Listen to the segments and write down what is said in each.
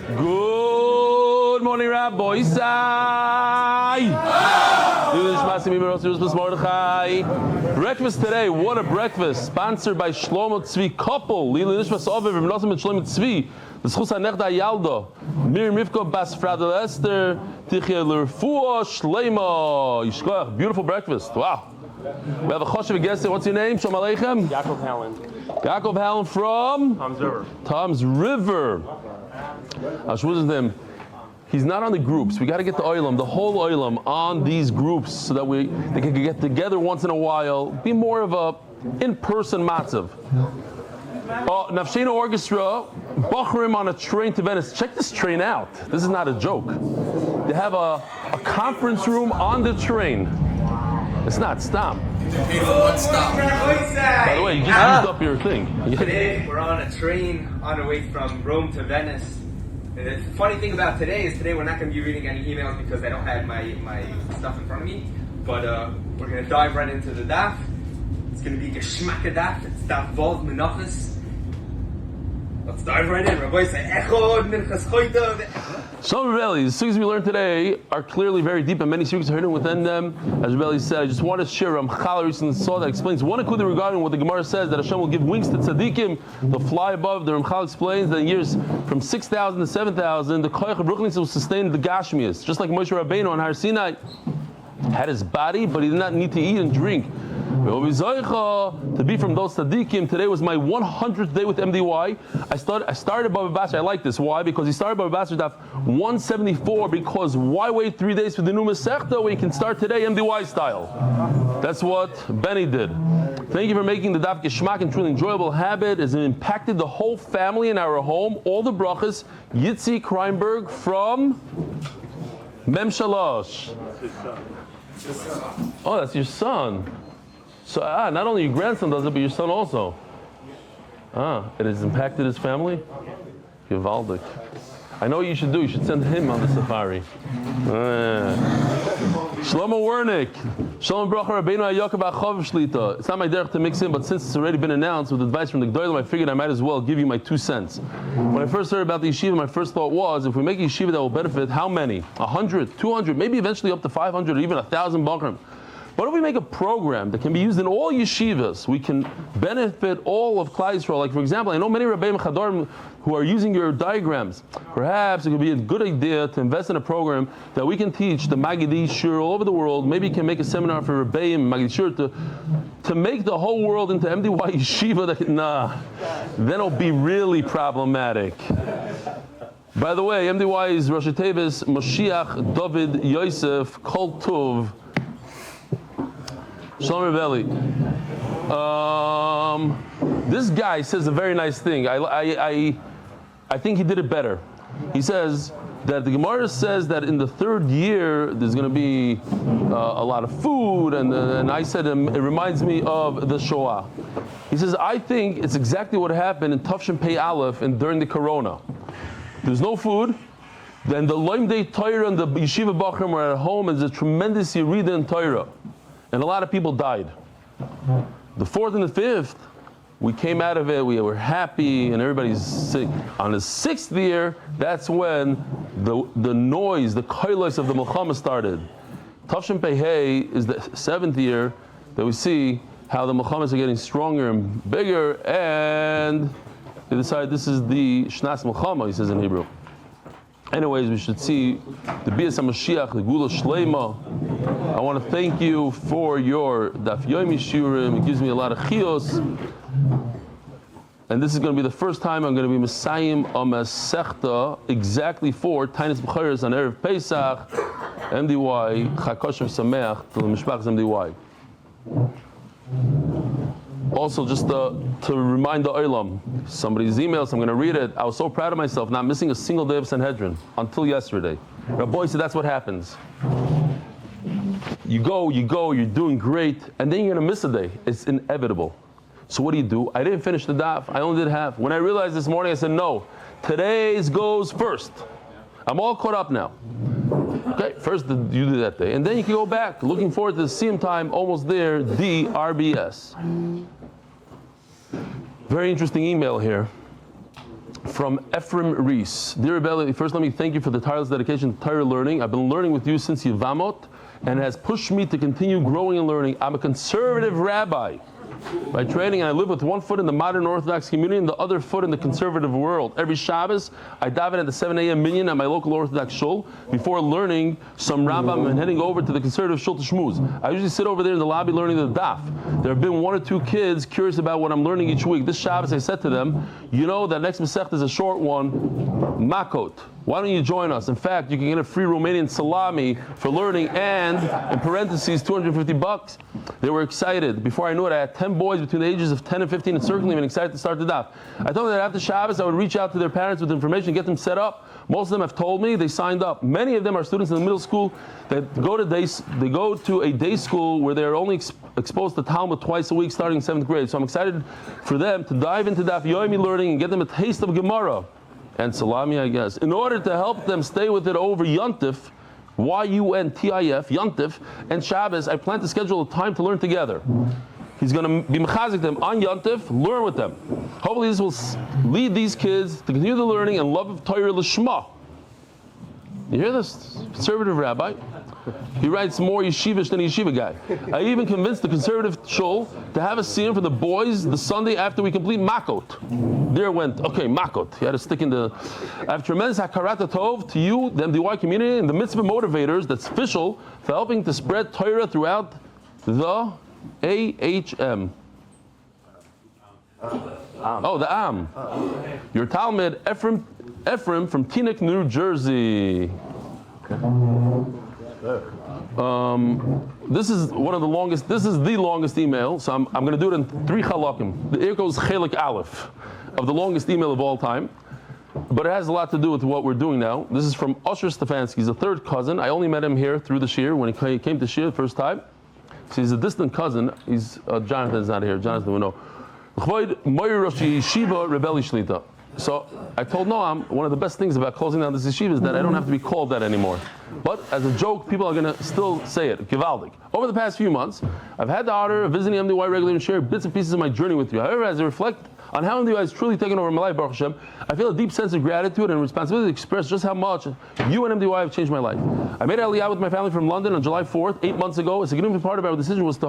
Good morning, Rabbi Isai. Breakfast today, what a breakfast. Sponsored by Shlomo Tzvi Couple. Lili Nishmas Oviv, R'mnosim and Shlomo Tzvi. The Schus HaNechda Yaldo. Mir Mivko Bas Fradel Esther. Tichye Lirfuo Shleimo. Yishkoach. Beautiful breakfast. Wow. We have a choshev guest. What's your name? Shalom Aleichem. Yaakov Hallen. Yaakov Hallen from? Tom's River. Tom's River. Him. He's not on the groups. We got to get the oilam, the whole oilam, on these groups so that they can get together once in a while. Be more of a in-person matzav. Nafshena Orchestra, Bachrim on a train to Venice. Check this train out. This is not a joke. They have a conference room on the train. It's not stop. By the way, you just used up your thing. Today we're on a train on our way from Rome to Venice. And the funny thing about today is we're not going to be reading any emails because I don't have my stuff in front of me. But we're going to dive right into the daf. It's going to be geschmacke daf. It's daf Vov Menachos. Let's dive right in. Rabbi say Echod Minchas Choyta. Some Rebellis, the things we learned today are clearly very deep, and many secrets are hidden within them. As Rebelli said, I just want to share Ramchal recently saw that explains one akudah regarding what the Gemara says that Hashem will give wings to tzaddikim. They'll fly above. The Ramchal explains that in years from 6,000 to 7,000, the koyach of Ruchnis will sustain the Gashmias, just like Moshe Rabbeinu on Har Sinai had his body, but he did not need to eat and drink. To be from those tzaddikim, today was my 100th day with MDY. I started Baba Basra. I like this. Why? Because he started Baba Basra daf 174. Because why wait 3 days for the new Masechta when you can start today MDY style? That's what Benny did. Thank you for making the daf geschmack and truly enjoyable habit. It's impacted the whole family in our home. All the brachas. Yitzi Kreinberg from Mem Shalosh. Oh, that's your son. So not only your grandson does it, but your son also. It has impacted his family? Gewaldig. I know what you should do. You should send him on the safari. Shlomo Wernick. Shalom Bracha Rabbeinu HaYakov HaChav Shlita. It's not my derech to mix in, but since it's already been announced with advice from the Gdolim, I figured I might as well give you my 2 cents. When I first heard about the yeshiva, my first thought was, if we make a yeshiva that will benefit how many? 100, 200, maybe eventually up to 500 or even 1,000 bakrim. What if we make a program that can be used in all yeshivas? We can benefit all of Klal Yisrael. Like, for example, I know many Rebbeim Chadorim who are using your diagrams. Perhaps it could be a good idea to invest in a program that we can teach the Magidi Shur all over the world. Maybe you can make a seminar for Rebbeim Magidi Shur to make the whole world into MDY yeshiva. Then it'll be really problematic. By the way, MDY is Rosh Tevis Moshiach David Yosef Kol Tov. Shalom Rebelli. This guy says a very nice thing. I think he did it better. He says that the Gemara says that in the 3rd year there's going to be a lot of food, and I said it reminds me of the Shoah. He says I think it's exactly what happened in Tafshin Pei Aleph and during the Corona. There's no food. Then the Loim Day Torah and the Yeshiva Bachrim were at home, and there's a tremendous Yerida in Torah. And a lot of people died. The 4th and the 5th, we came out of it, we were happy, and everybody's sick. On the 6th year, that's when the noise, the koilos of the Milchama started. Tafshin Pei Hey is the 7th year that we see how the Milchamas are getting stronger and bigger, and they decide this is the Shnas Milchama, he says in Hebrew. Anyways, we should see the Bias HaMashiach, the Gula Shleima. I want to thank you for your Daf Yomi Shurim. It gives me a lot of chiyos. And this is going to be the first time I'm going to be Messiahim a Masechta exactly for Tainis B'charis on Erev Pesach, MDY, Chakoshev Sameach, to the Mishpachas MDY. Also, just to remind the Olam, somebody's email, so I'm going to read it. I was so proud of myself, not missing a single day of Sanhedrin until yesterday. Rabbi said that's what happens. You go, you're doing great, and then you're going to miss a day. It's inevitable. So what do? I didn't finish the daf. I only did half. When I realized this morning, I said, no, today's goes first. I'm all caught up now. Okay, first you do that day, and then you can go back. Looking forward to the same time, almost there, DRBS. Very interesting email here. from Ephraim Reese. Dear Rebbe, first let me thank you for the tireless dedication to Torah learning. I've been learning with you since Yevamot, and it has pushed me to continue growing and learning. I'm a conservative rabbi by training, and I live with one foot in the modern Orthodox community and the other foot in the conservative world. Every Shabbos, I daven at the 7 a.m. minyan at my local Orthodox shul before learning some Rambam and heading over to the conservative shul to shmooze. I usually sit over there in the lobby learning the daf. There have been 1 or 2 kids curious about what I'm learning each week. This Shabbos, I said to them, you know that next Masech is a short one, Makot. Why don't you join us? In fact, you can get a free Romanian salami for learning and, in parentheses, $250. They were excited. Before I knew it, I had 10 boys between the ages of 10 and 15 encircling me and excited to start the daf. I told them that after Shabbos, I would reach out to their parents with information, get them set up. Most of them have told me they signed up. Many of them are students in the middle school that go to a day school where they are only exposed to Talmud twice a week starting in 7th grade. So I'm excited for them to dive into Daf Yomi learning and get them a taste of Gemara. And salami, I guess. In order to help them stay with it over Yontif, Y-U-N-T-I-F, Yontif, and Shabbos, I plan to schedule a time to learn together. He's going to be mechazik them on Yontif, learn with them. Hopefully this will lead these kids to continue the learning and love of Torah Lishma. You hear this? Conservative rabbi. He writes more yeshivish than a yeshiva guy. I even convinced the conservative shul to have a scene for the boys the Sunday after we complete Makot. There went, okay, Makot. He had to stick in the... I have tremendous hakarat tov to you, the MDY community, and the mitzvah motivators that's official for helping to spread Torah throughout the AHM. Oh, the Am. Your Talmud, Ephraim from Teaneck, New Jersey. This is one of the longest. This is the longest email, so I'm going to do it in 3 chalakim. Here goes Chelik Aleph of the longest email of all time, but it has a lot to do with what we're doing now. This is from Eli Stefansky. He's a 3rd cousin. I only met him here through the Shir when he came to Shir the first time. So he's a distant cousin. He's Jonathan's not here. Jonathan will know. So I told Noam, one of the best things about closing down this yeshiva is that I don't have to be called that anymore. But as a joke, people are going to still say it. Givaldik. Over the past few months, I've had the honor of visiting MDY regularly and share bits and pieces of my journey with you. However, as I reflect on how MDY has truly taken over my life, Baruch Hashem, I feel a deep sense of gratitude and responsibility to express just how much you and MDY have changed my life. I made Aliyah with my family from London on July 4th, 8 months ago. A significant part of our decision was to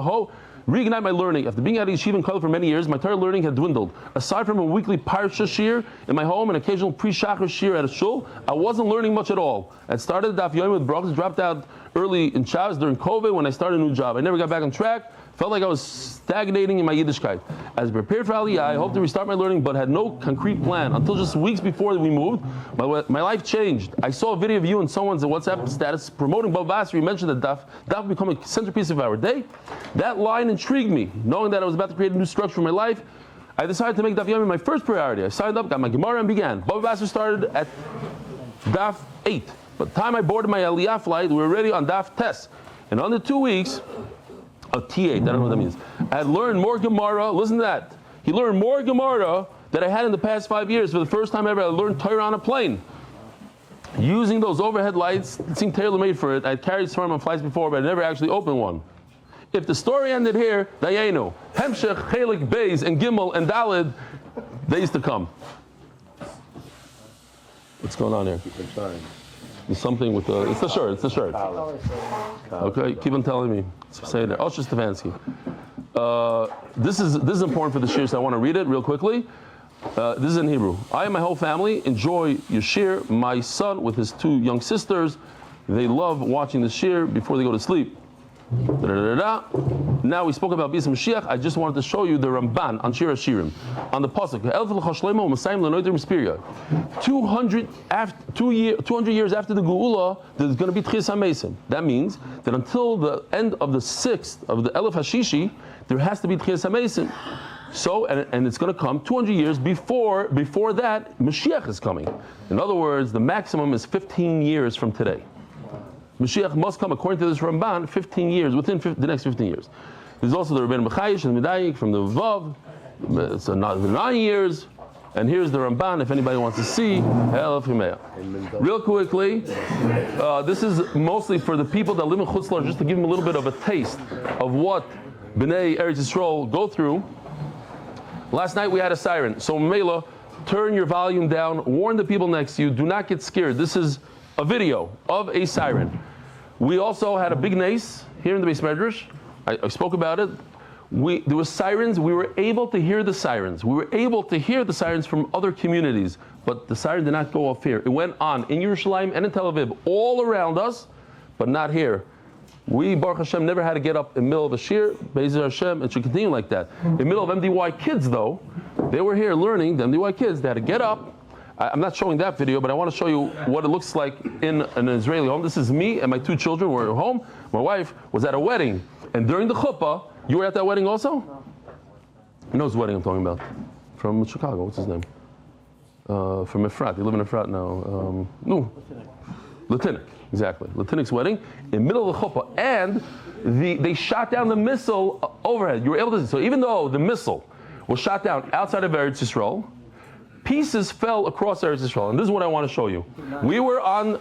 reignite my learning. After being at yeshiva and kollel for many years, my Torah learning had dwindled. Aside from a weekly parsha shir in my home and occasional pre-shachar shir at a shul, I wasn't learning much at all. I started Daf Yomi with brachas, dropped out early in Shabbos during COVID when I started a new job. I never got back on track. Felt like I was stagnating in my Yiddishkeit. As I prepared for Aliyah, I hoped to restart my learning, but had no concrete plan. Until just weeks before we moved, my life changed. I saw a video of you and someone's WhatsApp status promoting Bava Basra. You mentioned that Daf would become a centerpiece of our day. That line intrigued me. Knowing that I was about to create a new structure for my life, I decided to make Daf Yomi my first priority. I signed up, got my Gemara, and began. Bava Basra started at Daf 8. By the time I boarded my Aliyah flight, we were already on Daf Tes. In under 2 weeks, T8, I don't know what that means. I had learned more Gemara. Listen to that. He learned more Gemara than I had in the past 5 years. For the first time ever, I learned Torah on a plane. Using those overhead lights, it seemed tailor-made for it. I had carried Svarim on flights before, but I never actually opened one. If the story ended here, Dayenu, Hemshech, Chelik, Beis, and Gimel, and Dalid, days to come. What's going on here? There's something with the... It's the shirt. Okay, keep on telling me. Say it there. Eli Stefansky. This is important for the shir, so I want to read it real quickly. This is in Hebrew. I and my whole family enjoy your shir. My son with his 2 young sisters, they love watching the shir before they go to sleep. Now we spoke about Bisa Mashiach. I just wanted to show you the Ramban on Shir HaShirim. On the Pasuk, 200 years after the Geula, there's going to be Tchias HaMesim. That means that until the end of the 6th of the Elef HaShishi, there has to be Tchias HaMesim. So, and it's going to come 200 years before that, Mashiach is coming. In other words, the maximum is 15 years from today. Mashiach must come, according to this Ramban, 15 years, within the next 15 years. There's also the Rebbeinu B'chayish and Medayik from the Vav, so 9 years. And here's the Ramban, if anybody wants to see. Real quickly, this is mostly for the people that live in Chutz La'aretz, just to give them a little bit of a taste of what B'nai Eretz Yisrael go through. Last night we had a siren, so Mela, turn your volume down, warn the people next to you, do not get scared. This is a video of a siren. We also had a big nace here in the Beis Medrash. I spoke about it. There were sirens. We were able to hear the sirens. We were able to hear the sirens from other communities, but the siren did not go off here. It went on in Yerushalayim and in Tel Aviv, all around us, but not here. We, Baruch Hashem, never had to get up in the middle of a shir. Be'ezer Hashem, it should continue like that. In the middle of MDY kids, though, they were here learning. The MDY kids, they had to get up. I'm not showing that video, but I want to show you what it looks like in an Israeli home. This is me and my 2 children. We're at home. My wife was at a wedding, and during the chuppah, you were at that wedding also? No. You know whose wedding I'm talking about? From Chicago. What's his name? From Efrat. You live in Efrat now. No. Lieutenant. Exactly. Lieutenant's wedding in the middle of the chuppah, and they shot down the missile overhead. You were able to see. So even though the missile was shot down outside of Eretz Yisrael, pieces fell across Eretz Yisrael, and this is what I want to show you. We were on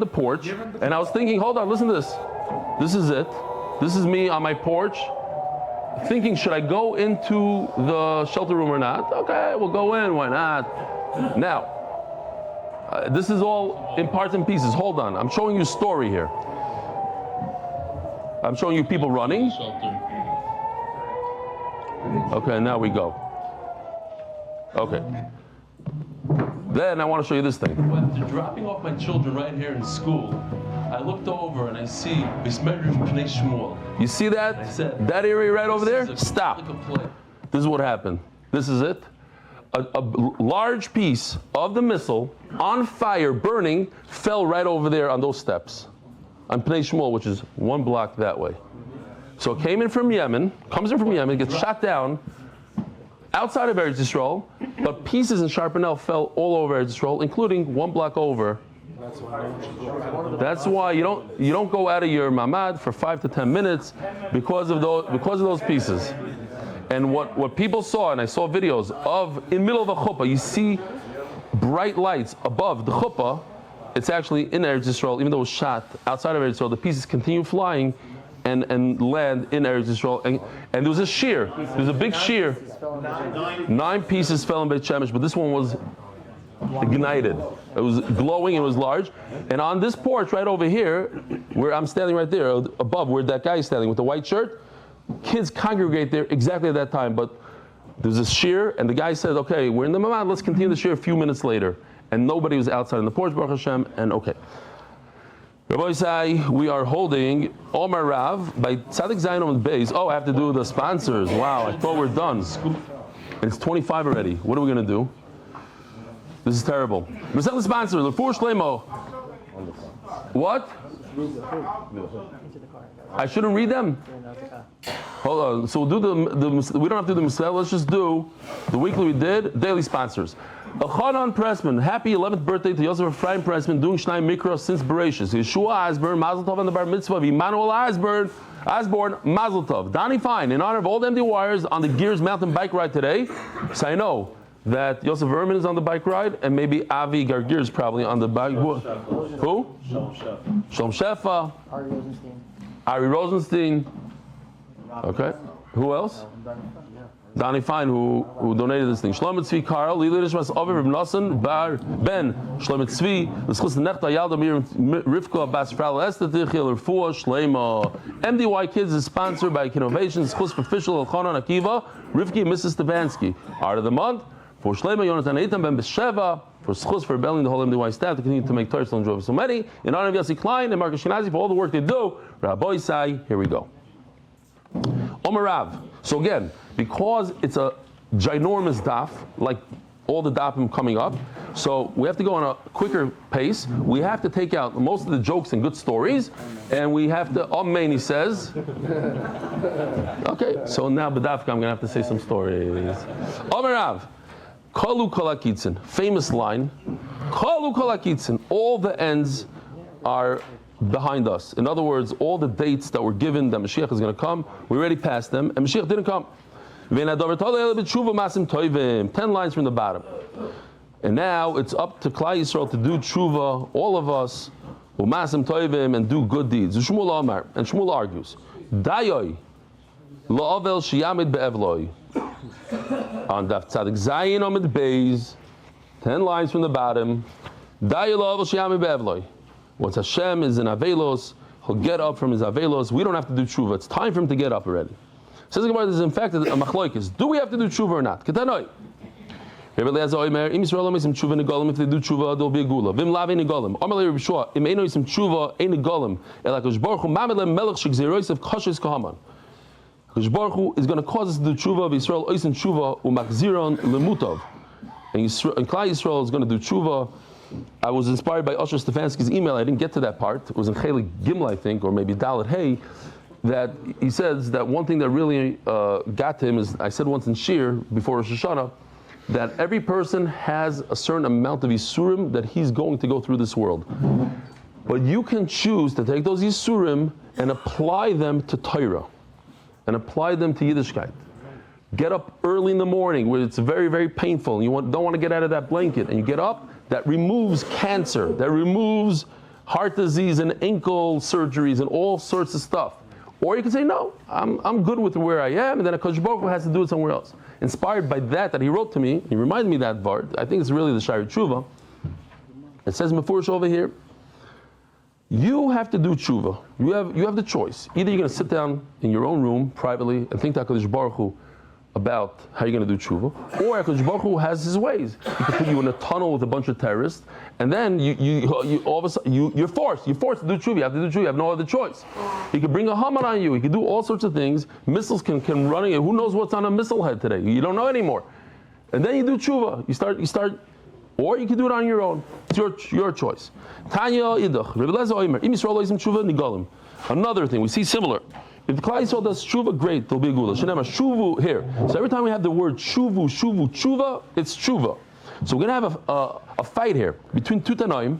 the porch, and I was thinking, hold on, listen to this. This is it. This is me on my porch, thinking, should I go into the shelter room or not? Okay, we'll go in. Why not? Now, this is all in parts and pieces. Hold on. I'm showing you a story here. I'm showing you people running. Okay, now we go. Okay. Then I want to show you this thing. When they're dropping off my children right here in school, I looked over and I see Beis Medrash Pnei Shmuel. You see that? That area right over there? Stop. This is what happened. This is it. A large piece of the missile on fire, burning, fell right over there on those steps. On Pnei Shmuel, which is 1 block that way. So it came in from Yemen, comes in from Yemen, gets shot down outside of Eretz Yisrael, but pieces in Sharpenel fell all over Eretz Yisrael, including 1 block over. That's why you don't go out of your mamad for 5 to 10 minutes because of those pieces. And what people saw, and I saw videos of, in the middle of a chuppah, you see bright lights above the chuppah. It's actually in Eretz Yisrael, even though it was shot outside of Eretz Yisrael, the pieces continue flying and land in Eretz Yisrael. And there was a shear. There was a big shear. 9 pieces fell in Beit Shemesh, but this one was ignited. It was glowing, it was large. And on this porch right over here, where I'm standing right there, above where that guy is standing with the white shirt, kids congregate there exactly at that time. But there's a shear, and the guy said, okay, we're in the mamad, let's continue the shear a few minutes later. And nobody was outside in the porch, Baruch Hashem, and okay. Rabbi Isai, we are holding Omar Rav by Tzadik Zayin Amud Beis. Oh, I have to do the sponsors. Wow, I thought we're done. It's 25 already. What are we going to do? This is terrible. Let's have the sponsor, Lefur Shleimo. What? I shouldn't read them? Hold on. So we'll do the we don't have to do the Misel. Let's just do the weekly we did, daily sponsors. Chana Pressman, happy 11th birthday to Yosef Ephraim Pressman, doing Shnai Mikra since Bereshis. Yeshua Osborne, Mazel Tov on the Bar Mitzvah of Emmanuel Osborne, Mazel Tov. Donnie Fine, in honor of all the empty wires on the Gears mountain bike ride today. So I know that Yosef Erman is on the bike ride, and maybe Avi Gargir is probably on the bike. Who? Shalom Shefa. Ari Rosenstein. Okay. Who else? Donnie Fine, who donated this thing. Shlomo Tzvi Karl, Lili Nishmas Aviv Reb Nosson Bar Ben Shlomo Tzvi, L'schus Nechta Yalda Mir Rivka Bas Frau Esther Yechiel Lirfua Shleimo. MDY Kids is sponsored by Innovations. Schus for official Elchanan Akiva, Rivki and Mrs. Stefansky. Art of the month for Shleimo Yonatan Eitan Ben Besheva. For schus for rebelling the whole MDY staff to continue to make Torah and enjoy so many. In honor of Yossi Klein and Margit for all the work they do. Rabbi Isai, here we go. Omer Rav. So again, because it's a ginormous daf, like all the dafim coming up, so we have to go on a quicker pace. We have to take out most of the jokes and good stories, and we have to, Amen, he says. Okay, so now b'dafka, I'm going to have to say some stories. Omer Rav. Kalu kolakitzin, famous line. Kalu kolakitzin, all the ends are behind us. In other words, all the dates that were given that Mashiach is going to come, we already passed them, and Mashiach didn't come. 10 lines from the bottom. And now it's up to Klal Yisrael to do tshuva, all of us, and do good deeds. And Shmuel argues, Dayoy, la'avel sheyamid be'evloi. On Daf Tzadik Zayin Amud Beis, 10 lines from the bottom. Once Hashem is in Avelos, he'll get up from his Avelos. We don't have to do tshuva. It's time for him to get up already. Says the Gemara, this is in fact a machloikis. Do we have to do tshuva or not? Ketanoi. If they do tshuva, there'll be a gula. Vim lav ein negolim. Amalei Rabbi Shua, im eino yisim tshuva ein negolim. El HaKadosh Baruch Hu mamelem melech shegzerois of koshes kahaman. HaKadosh Baruch Hu is going to cause us to do tshuva. V'Yisrael oisin tshuva u'machziron lemutov. And Klal Yisrael is going to do tshuva. I was inspired by Eli Stefansky's email. I didn't get to that part. It was in Chelik Gimel, I think, or maybe Dalet Hey, that he says that one thing that really got to him is, I said once in Shir, before Rosh Hashanah, that every person has a certain amount of Yisurim that he's going to go through this world. But you can choose to take those Yisurim and apply them to Torah, and apply them to Yiddishkeit. Get up early in the morning where it's very, very painful, and you don't want to get out of that blanket, and you get up. That removes cancer, that removes heart disease and ankle surgeries and all sorts of stuff. Or you can say, no, I'm good with where I am, and then HaKadosh Baruch Hu has to do it somewhere else. Inspired by that he wrote to me, he reminded me that part. I think it's really the Shari Tshuva. It says Mefurish over here, you have to do tshuva. You have the choice. Either you're going to sit down in your own room privately and think that HaKadosh Baruch Hu about how you're going to do tshuva, or HaKadosh Baruch Hu has his ways. He can put you in a tunnel with a bunch of terrorists, and then you all of a sudden you're forced to do tshuva. You have to do tshuva. You have no other choice. He could bring a Haman on you. He could do all sorts of things. Missiles can run. Who knows what's on a missile head today? You don't know anymore. And then you do tshuva. You start, or you can do it on your own. It's your choice. Tanya idach. Rebbe Lezer Oimer. Im Yisrael loizim tshuva nigalim. Another thing we see similar. If the Klal Yisrael does tshuva, great, there'll be a gula. Shenema shuvu here. So every time we have the word tshuva, it's tshuva. So we're going to have a fight here between two Tanaim.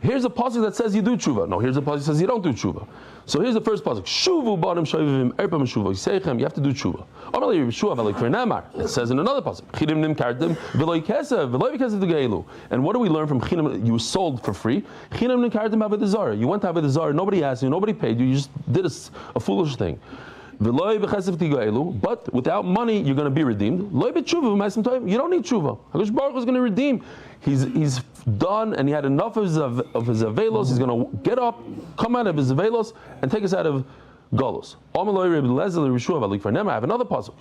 Here's a pasuk that says you do tshuva. No, here's a pasuk that says you don't do tshuva. So here's the first pasuk. Shuvu b'adam shavivim erpam shuva. Yisechem, you have to do tshuva. It says in another pasuk. Chidim nimkartem v'lo yikesev t'geilu. And what do we learn from chidim? You were sold for free. Chidim nimkartem avodah zarah. You went to avodah zarah. Nobody asked you. Nobody paid you. You just did a foolish thing. But without money, you're going to be redeemed. You don't need tshuva. HaKadosh Baruch Hu is going to redeem. He's done, and he had enough of his avelos. He's going to get up, come out of his avelos, and take us out of galus. I have another pasuk.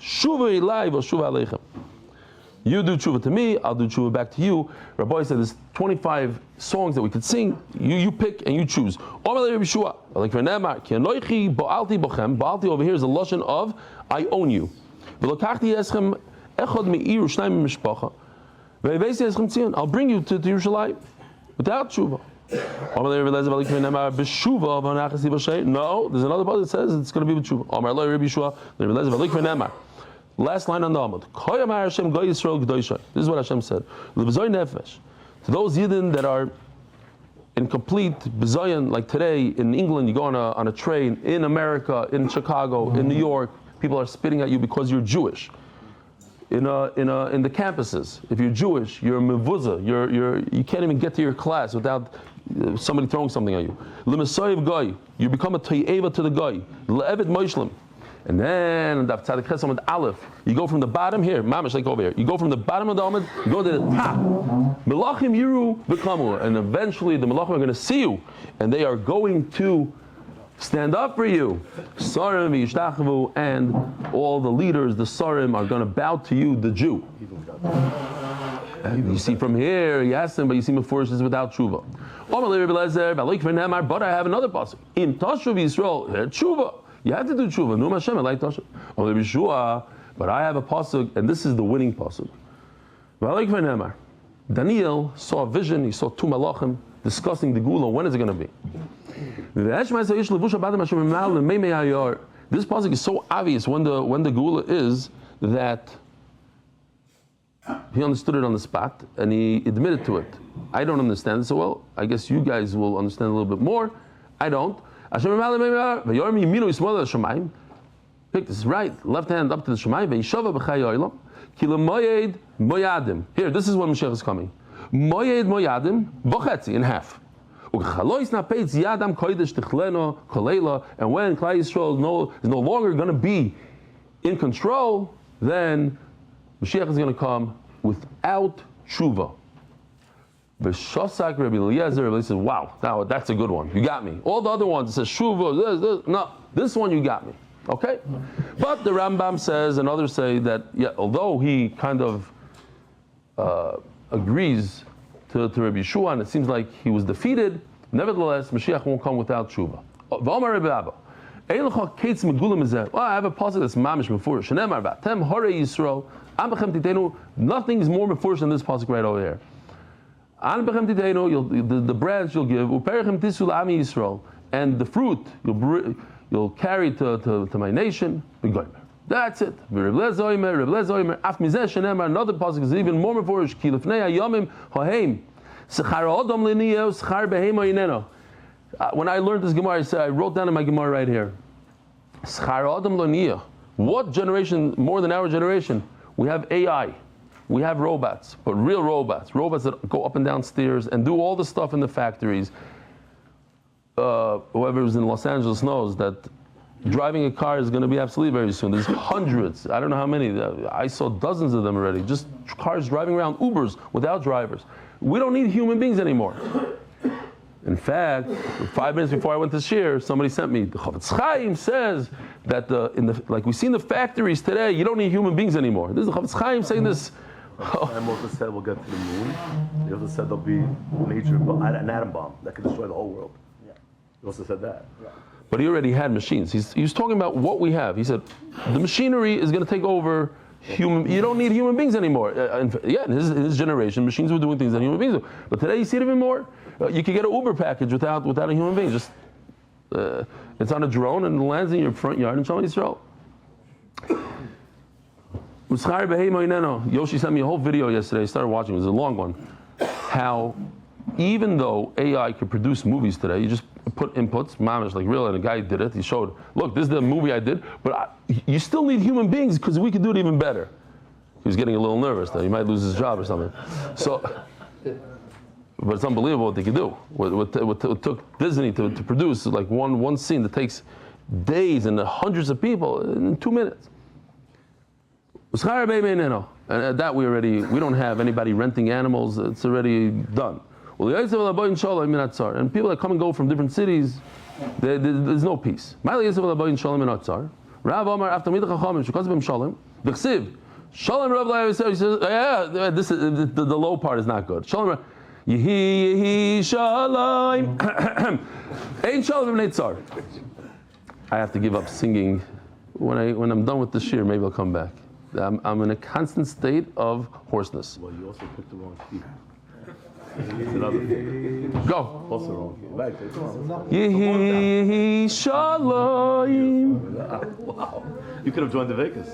You do tshuva to me, I'll do tshuva back to you. Rabbi said there's 25 songs that we could sing. You pick and you choose. Ba'alti over here is a lashon of I own you. I'll bring you to Yerushalayim without tshuva. No, there's another part that says it's going to be with tshuva. Last line on the Amud. This is what Hashem said. To those Yidden that are in complete bizayon, like today in England, you go on a train, in America, in Chicago, in New York, people are spitting at you because you're Jewish. In the campuses, if you're Jewish, you're a mevuzah. You can't even get to your class without somebody throwing something at you. You become a to'eva to the guy. Le'evet moishlim. And then Daf Amud Aleph, you go from the bottom here, mamish like over here. You go from the bottom of the Amud, you go to the top. Melachim yiru v'kamu, and eventually the Melachim are going to see you, and they are going to stand up for you. Sarim v'yishtachavu, and all the leaders, the Sarim, are going to bow to you, the Jew. And you see from here, he asked him, but you see Mefurish is without tshuva. But I have another pasuk. In Tashuv Yisrael, tshuva. You have to do tshuva. No Hashem, I like Tasha. But I have a pasuk, and this is the winning pasuk. Daniel saw a vision. He saw two malachim discussing the gula. When is it going to be? This pasuk is so obvious when the gula is that he understood it on the spot and he admitted to it. I don't understand it so well. I guess you guys will understand a little bit more. I don't. Pick this right, left hand up to the Shemaim. Here, this is when Mashiach is coming. In half. And when Klal Yisrael is no longer going to be in control, then Mashiach is going to come without tshuva. V'shosak Rabbi Eliezer, Rabbi Eliezer says, wow, now that's a good one. You got me. All the other ones, it says Shuva, no, this one you got me. Okay? But the Rambam says, and others say that, yeah, although he kind of agrees to Rabbi Yeshua, and it seems like he was defeated, nevertheless, Mashiach won't come without Shuva. V'omar Rabbi Abba, well, I have a passage that's mamish mefurish. Shenemar batem hore Yisrael, am bechem titenu. Nothing is more mefurish than this pasuk right over here. An bechem titenu, the branch you'll give, uperichem tisul ami Yisrael, and the fruit you'll carry to my nation. That's it. Another pasuk is even more mefurish. Ki lefnei hayamim haheim sechar adam liniyah sechar behema ineno. When I learned this Gemara, I wrote down in my Gemara right here. What generation, more than our generation? We have AI. We have robots, but real robots. Robots that go up and down stairs and do all the stuff in the factories. Whoever is in Los Angeles knows that driving a car is going to be obsolete very soon. There's hundreds, I don't know how many. I saw dozens of them already. Just cars driving around, Ubers, without drivers. We don't need human beings anymore. In fact, 5 minutes before I went to Shir, somebody sent me, the Chatzlacha says that like we see in the factories today, you don't need human beings anymore. This is the Chatzlacha saying this. And also said we'll get to the moon. He also said there'll be an atom bomb that could destroy the whole world. Yeah. He also said that. Yeah. But he already had machines. He was talking about what we have. He said, the machinery is going to take over human. You don't need human beings anymore. In his generation, machines were doing things that human beings do. But today you see it even more. You can get an Uber package without a human being. Just it's on a drone and it lands in your front yard in Shalom Yisrael. Yoshi sent me a whole video yesterday. I started watching. It was a long one. How even though AI could produce movies today, you just put inputs, mamish like real, and a guy did it. He showed, look, this is the movie I did, but you still need human beings because we could do it even better. He was getting a little nervous though. He might lose his job or something. So. But it's unbelievable what they can do. What took Disney to produce like one scene that takes days and hundreds of people in 2 minutes. And at that we don't have anybody renting animals. It's already done. And people that come and go from different cities, there's no peace. Rav Omar after Shalom Rav says, yeah, this is the low part is not good. Shalom. Yehi Shalom. Ain't Shalom Netzar. I have to give up singing. When I'm done with the shir, maybe I'll come back. I'm in a constant state of hoarseness. Well, you also picked the wrong key. It's another thing. Go. Also wrong key. Yehi Shalom. Wow. You could have joined the Vegas.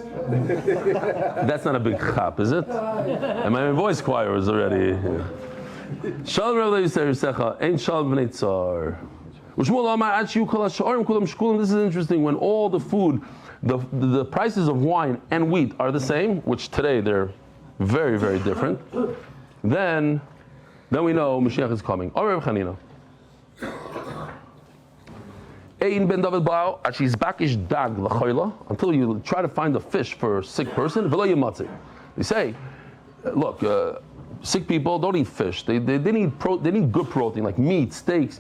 That's not a big chap, is it? And my voice choir is already. Shalom Rav Yisrael ain't Shalom Netzar. This is interesting. When all the food, the prices of wine and wheat are the same, which today they're very, very different, then we know Mashiach is coming. Until you try to find a fish for a sick person, they say, look, sick people don't eat fish. They need good protein like meat, steaks.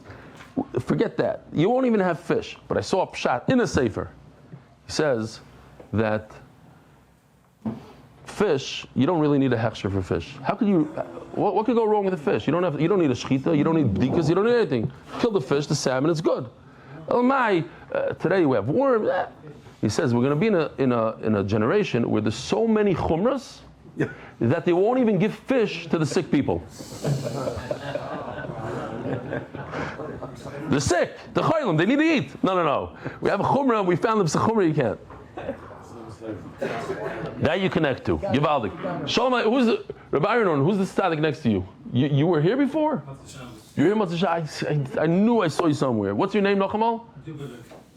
Forget that. You won't even have fish. But I saw a pshat in a sefer. He says that fish, you don't really need a hechsher for fish. How could you? What could go wrong with a fish? You don't need a shchita. You don't need bdikas. You don't need anything. Kill the fish, the salmon. It's good. Today we have worms. He says we're going to be in a generation where there's so many chumras that they won't even give fish to the sick people. They're sick. They're chaylim. They need to eat. No. We have a chumrah. We found them some chumrah. You can't. That you connect to. Givaldik. Shalom. Rabbi Ariel? Who's the tzaddik next to you? You were here before? You're here, Matzah. I knew I saw you somewhere. What's your name, Nochamal?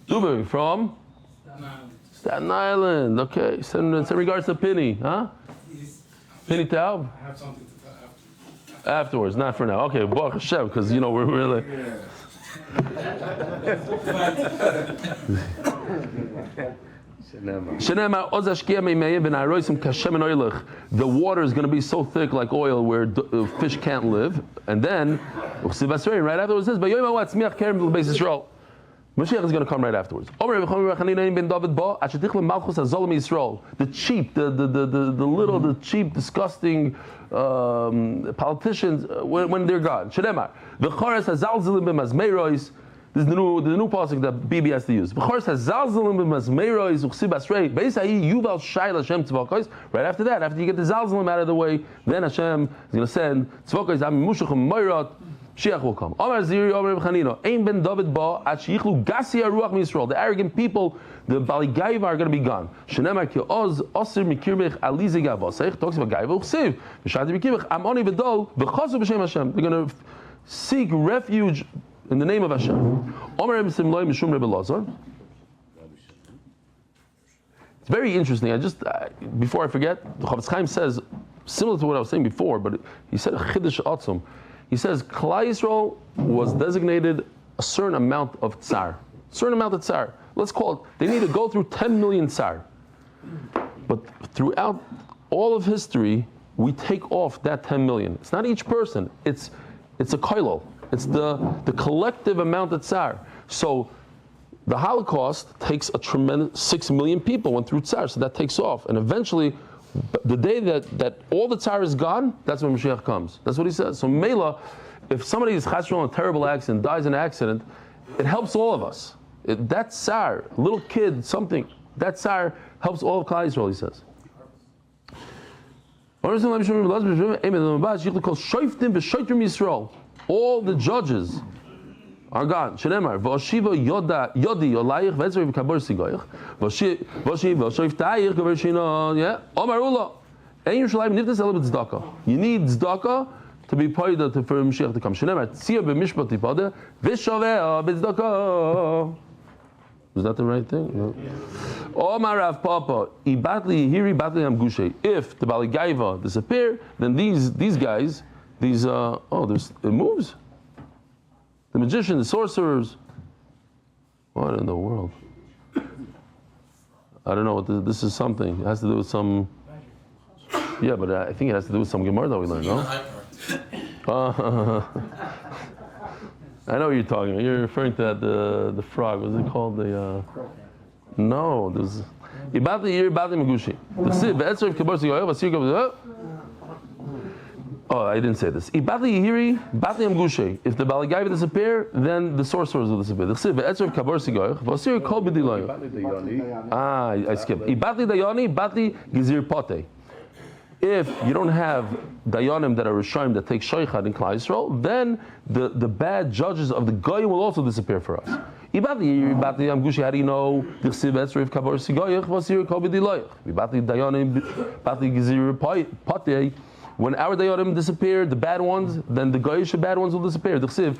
Dubovik. From? Staten Island. Okay. Send regards to Penny, huh? Penny Taub? I have something to tell afterwards, not for now. Okay, Baruch Hashem, because we're really. The water is going to be so thick like oil where fish can't live. And then, right afterwards, it says, Mashiach is going to come right afterwards. The cheap, the cheap, disgusting politicians when they're gone. This is the new pasuk that Bibi has to use. Right after that, after you get the zalzalim out of the way, then Hashem is going to send Mashiach will come. The arrogant people, the Baligaiva are going to be gone. Talks about Gaiva. They're going to seek refuge in the name of Hashem. It's very interesting. Before I forget, the Chafetz Chaim says, similar to what I was saying before, but he said a chiddush atzum. He says, Klal Yisrael was designated a certain amount of tsar. Let's call it, they need to go through 10 million tsar. But throughout all of history, we take off that 10 million. It's not each person, it's a koilol. It's the collective amount of tsar. So the Holocaust takes a tremendous 6 million people went through tsar, so that takes off. And eventually, the day that all the tsar is gone, that's when Mashiach comes. That's what he says. So Mela, if somebody is chasron in a terrible accident, dies in an accident, it helps all of us. That tsar, little kid, something, that tsar helps all of Klal Yisrael, he says. All the judges are gone. Shenemar, v'oshiva yodi olayich v'etzor v'kabor sigoyich, v'oshiv ta'ich gaber shino, yeah, Omar Ula, ein Yerushalayim nifter ela b'tzdaka. You need tzedakah to be paid for Mashiach to come. Shenemar, tzir b'mishpat tipada, v'shaveh b'tzdaka. Is that the right thing? No. Omar Rav Papa, ibatli hiri batli amgushe. If the Baligaiva disappear, then these guys, it moves. The magician, the sorcerers. What in the world? I don't know what this is something. It has to do with some. Yeah, but I think it has to do with some Gemara that we learned, no? I know what you're talking about. You're referring to the frog. What's it called? No, there's. Oh, I didn't say this. If the Baligaiva disappear, then the sorcerers will disappear. I skipped. If you don't have dayanim that are Rishayim that take shaychad in Klal Yisrael, then the bad judges of the Goyim will also disappear for us. How do you know? When our dayanim disappear, the bad ones, then the goyish bad ones will disappear. Hashem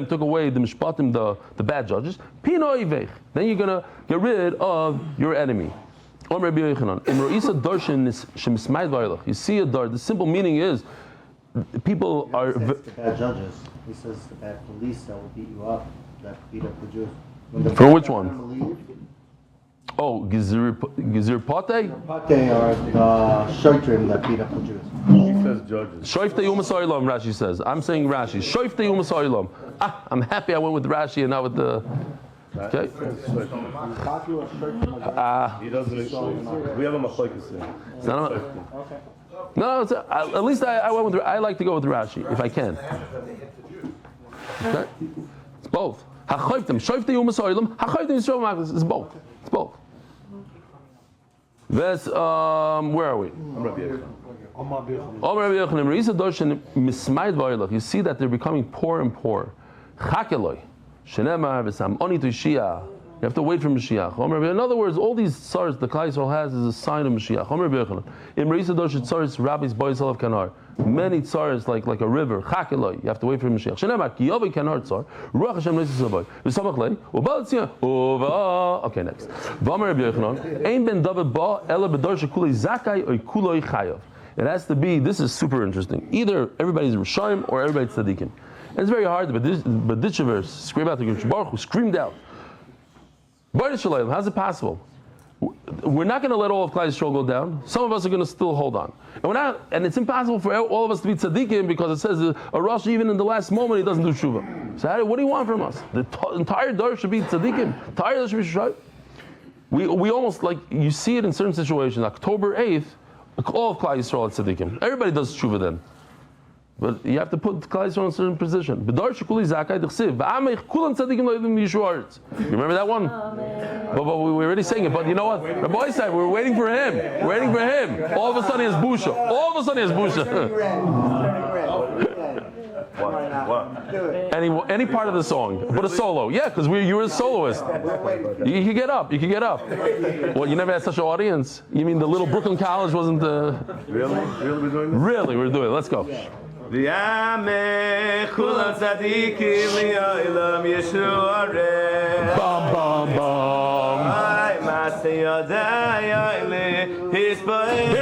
took away the mishpatim, the bad judges. Then you're gonna get rid of your enemy. You see a dar. The simple meaning is people are the bad judges. He says the bad police that will beat you up, that beat up the Jews. For which one? Oh, Gizir Pate? Pate are the Shotrim that beat up the Jews. He says judges. Shoifte Yumas Oilam, Rashi says. I'm saying Rashi. Shoifte Yumas Oilam. I'm happy I went with Rashi and not with the. Okay. He doesn't. We have a machlokes in. It's not a, no, at least I went with. I like to go with Rashi if I can. Okay. It's both. Hachoiftem. Shoifte Yumas Oilam. Hachoiftem Yisrael Maglis. It's both. It's both. That's, where are we? You see that they're becoming poor and poor. You have to wait for Mashiach. In other words, all these tsars the Klal Yisrael has is a sign of Mashiach. Many tsars like a river. You have to wait for Mashiach. Okay, next. It has to be, this is super interesting. Either everybody's Rishayim or everybody's Tzaddikim. And it's very hard, but this verse, scream out to Baruch who screamed out. How's it possible? We're not going to let all of Klal Yisrael go down. Some of us are going to still hold on. And it's impossible for all of us to be tzaddikim because it says a Rosh, even in the last moment, he doesn't do tshuva. So what do you want from us? The entire Dor should be tzaddikim. The entire Dor should be shayv. We almost like, you see it in certain situations. October 8th, all of Klal Yisrael are tzaddikim. Everybody does tshuva then. But you have to put Klal Yisrael in a certain position. You remember that one? But we were already saying it. But you know what? The boy said we're waiting for him. We're waiting for him. All of a sudden he has busha. All of a sudden he has busha. What? Any part of the song, but a solo. Yeah, because you were a soloist. You can get up. You can get up. Well, you never had such an audience. You mean the little Brooklyn College wasn't? Really? Really, we're doing this? Really, we're doing it. Let's go. Bum bum bum. Here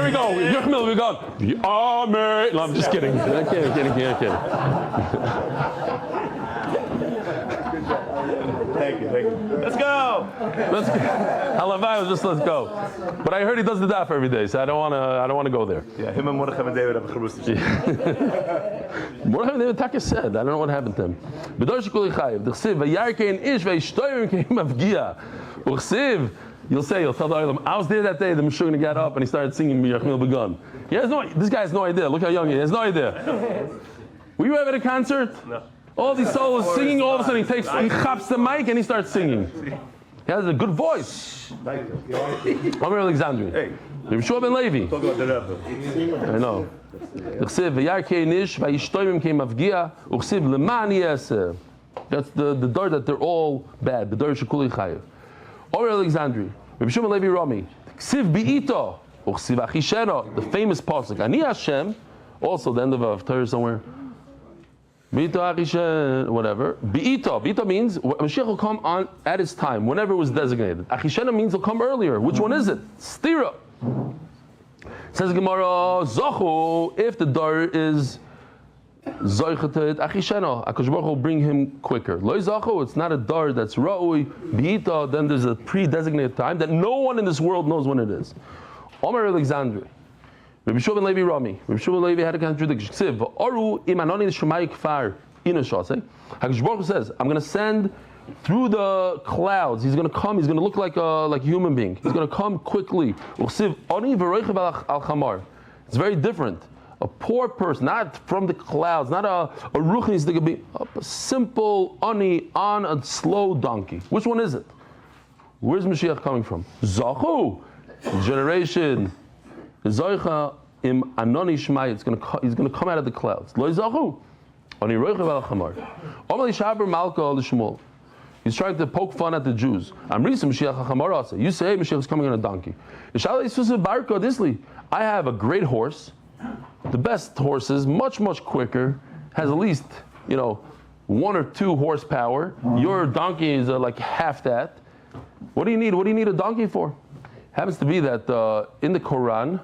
we go. Yechiel, we go. Amen. No, I'm just kidding. I'm kidding. Thank you. Let's go. Halavai was just let's go. But I heard he does the daf every day, so I don't want to go there. Yeah, him and Mordechai and David have a chabrustish. Mordechai and David Taka said, I don't know what happened to him. B'dor shekuli chayiv. D'chsiv v'yarkein ish v'yishtoyim keim avgia. U'chsiv. You'll tell the Ariel, I was there that day, the Meshuggah got up and he started singing Yechiel Begun. This guy has no idea. Look how young he is. He has no idea. Were you ever at a concert? No. All these solos singing, all of a sudden he chops the mic and he starts singing. He has a good voice. Omer Alexandri. Hey. Yeshua ben Levi. Talk about the Rebbe. I know. That's the door that they're all bad. The door shekuli chayiv. Omer Alexandri. Yeshua Levi Rami. Ksiv bi'ito. Uksiv achisheno. The famous pasuk. Ani Hashem. Also the end of Torah somewhere. Whatever. Bi'ito means Mashiach will come on at its time, whenever it was designated. Achishena means he'll come earlier. Which one is it? Stira. Says Gemara, Zochu, if the dar is Zoichatet, Achishena, HaKadosh Baruch will bring him quicker. Lo Zochu, it's not a dar that's Ra'ui. Bi'ito, then there's a pre-designated time that no one in this world knows when it is. Omer Alexandri. Rabbi Shua ben Levi Rami. Rabbi Shua ben Levi had a contradiction. Oru imanoni l'shemai Kfir inashase. HaKadosh Baruch Hu says, I'm going to send through the clouds. He's going to come. He's going to look like a human being. He's going to come quickly. It's very different. A poor person, not from the clouds, not a ruchnis, a simple ani on a slow donkey. Which one is it? Where's Mashiach coming from? Zachu, generation. Zoicha im anoni shmai. He's going to come out of the clouds. Lo zachu. Ani roichav al chamar. Omali shaber malka al Shmuel. He's trying to poke fun at the Jews. Amrisim Mashiach chamar asa. You say Mashiach is coming on a donkey. I have a great horse, the best horses, much quicker, has at least 1 or 2 horsepower. Your donkey is like half that. What do you need? What do you need a donkey for? Happens to be that in the Quran,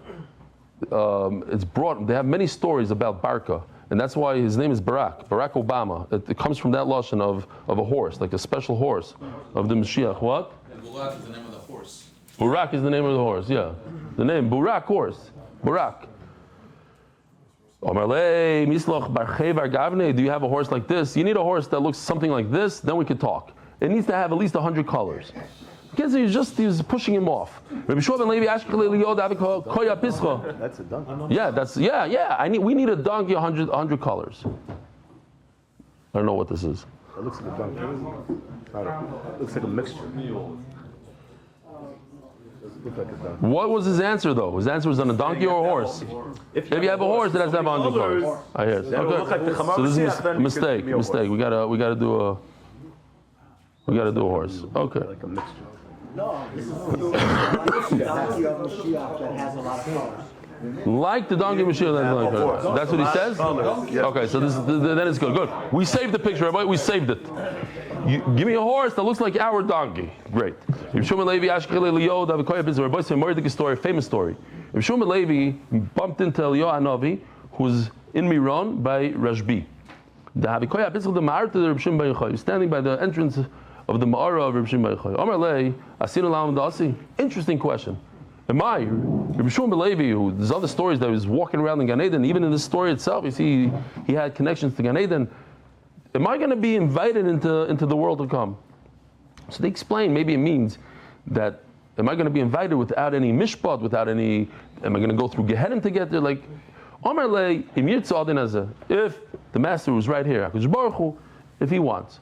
it's brought. They have many stories about Barka, and that's why his name is Barack Obama. It comes from that lashon of a horse, like a special horse of the Mashiach. What? And Burak is the name of the horse. Burak is the name of the horse. Yeah, the name Burak horse. Burak. Omerlei mislach barchei vargavne. Do you have a horse like this? You need a horse that looks something like this. Then we could talk. It needs to have at least 100 colors. Because he was pushing him off. That's a donkey. Yeah. We need a donkey 100 colors. I don't know what this is. It looks like a donkey. It looks like a mixture. What was his answer though? His answer was on a donkey or a horse. If you have a horse, it has to have 100 colors. I hear. Okay. So this is a mistake. We gotta do a horse. Okay. Like a mixture. No, this is the donkey of Mashiach that has a lot of colors. Like the donkey Mashiach that has a lot of colors. That's what he says? Okay, so then it's good. Good. We saved the picture, Rabbi. We saved it. Give me a horse that looks like our donkey. Great. Shmuel Levi story, famous story. Shmuel Levi bumped into Eliyahu Hanavi, who's in Miron by Rashbi. He's standing by the entrance of the Ma'ara of Reb Shimon Ben Chaim. Amar lei, Asinu Lam Dasi. Interesting question. Am I, Reb Shimon Ben Levi, who there's other stories that he was walking around in Gan Eden, even in this story itself, you see he had connections to Gan Eden. Am I going to be invited into the world to come? So they explain, maybe it means that, am I going to be invited without any mishpat, without any, am I going to go through Gehenna to get there? Like, Amar lei, if the master was right here, HaKadosh Baruch Hu, if he wants.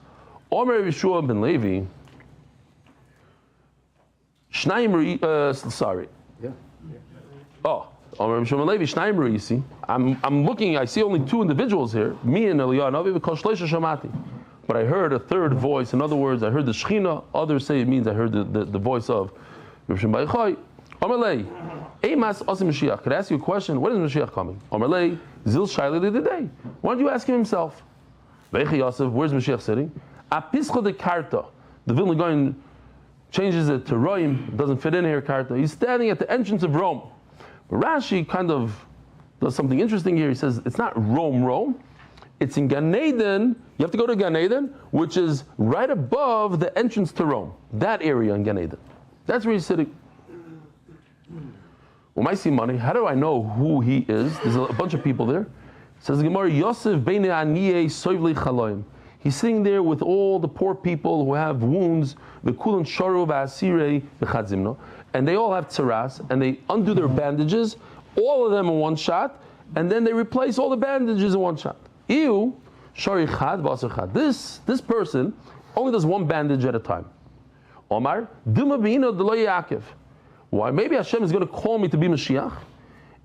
Amar Yeshua ben Levi, sorry. Yeah. Oh, Amar Yeshua ben Levi, Shnayim you see. I'm looking, I see only two individuals here, me and Eliyahu Navi, because Shleisha Shamati. But I heard a third voice. In other words, I heard the Shechina. Others say it means I heard the voice of Reb Shimon Ben Chaim. Amar lei, Eimas Asim Mashiach. Could I ask you a question? When is Mashiach coming? Amar lei, Zil Shaila the day. Why don't you ask him himself? Ve'echi Yosef, where's Mashiach sitting? Apischa de Karta. The Vilna Gaon changes it to Roim. Doesn't fit in here, Karta. He's standing at the entrance of Rome. But Rashi kind of does something interesting here. He says it's not Rome. It's in Gan Eden. You have to go to Gan Eden, which is right above the entrance to Rome. That area in Gan Eden. That's where he's sitting. Well, I see money. How do I know who he is? There's a bunch of people there. It says the Gemara, Yosef Ben Chaya Sara. He's sitting there with all the poor people who have wounds, the kulan sharu v'asirei v'chadzimno, and they all have tzaras, and they undo their bandages, all of them in one shot, and then they replace all the bandages in one shot. Ew, shari chad v'asar chad. This person only does one bandage at a time. Omar, Dilma b'ino d'lo Yaakov. Why? Maybe Hashem is going to call me to be Mashiach,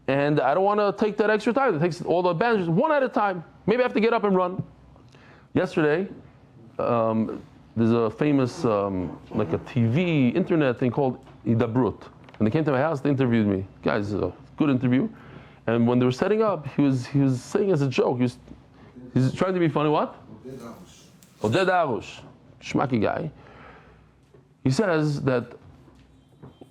and I don't want to take that extra time. It takes all the bandages one at a time. Maybe I have to get up and run. Yesterday, there's a famous, like a TV, internet thing called Hidabrut. And they came to my house, they interviewed me. Guys, a good interview. And when they were setting up, he was saying as a joke, he's trying to be funny, what? Oded Arush, schmacky guy. He says that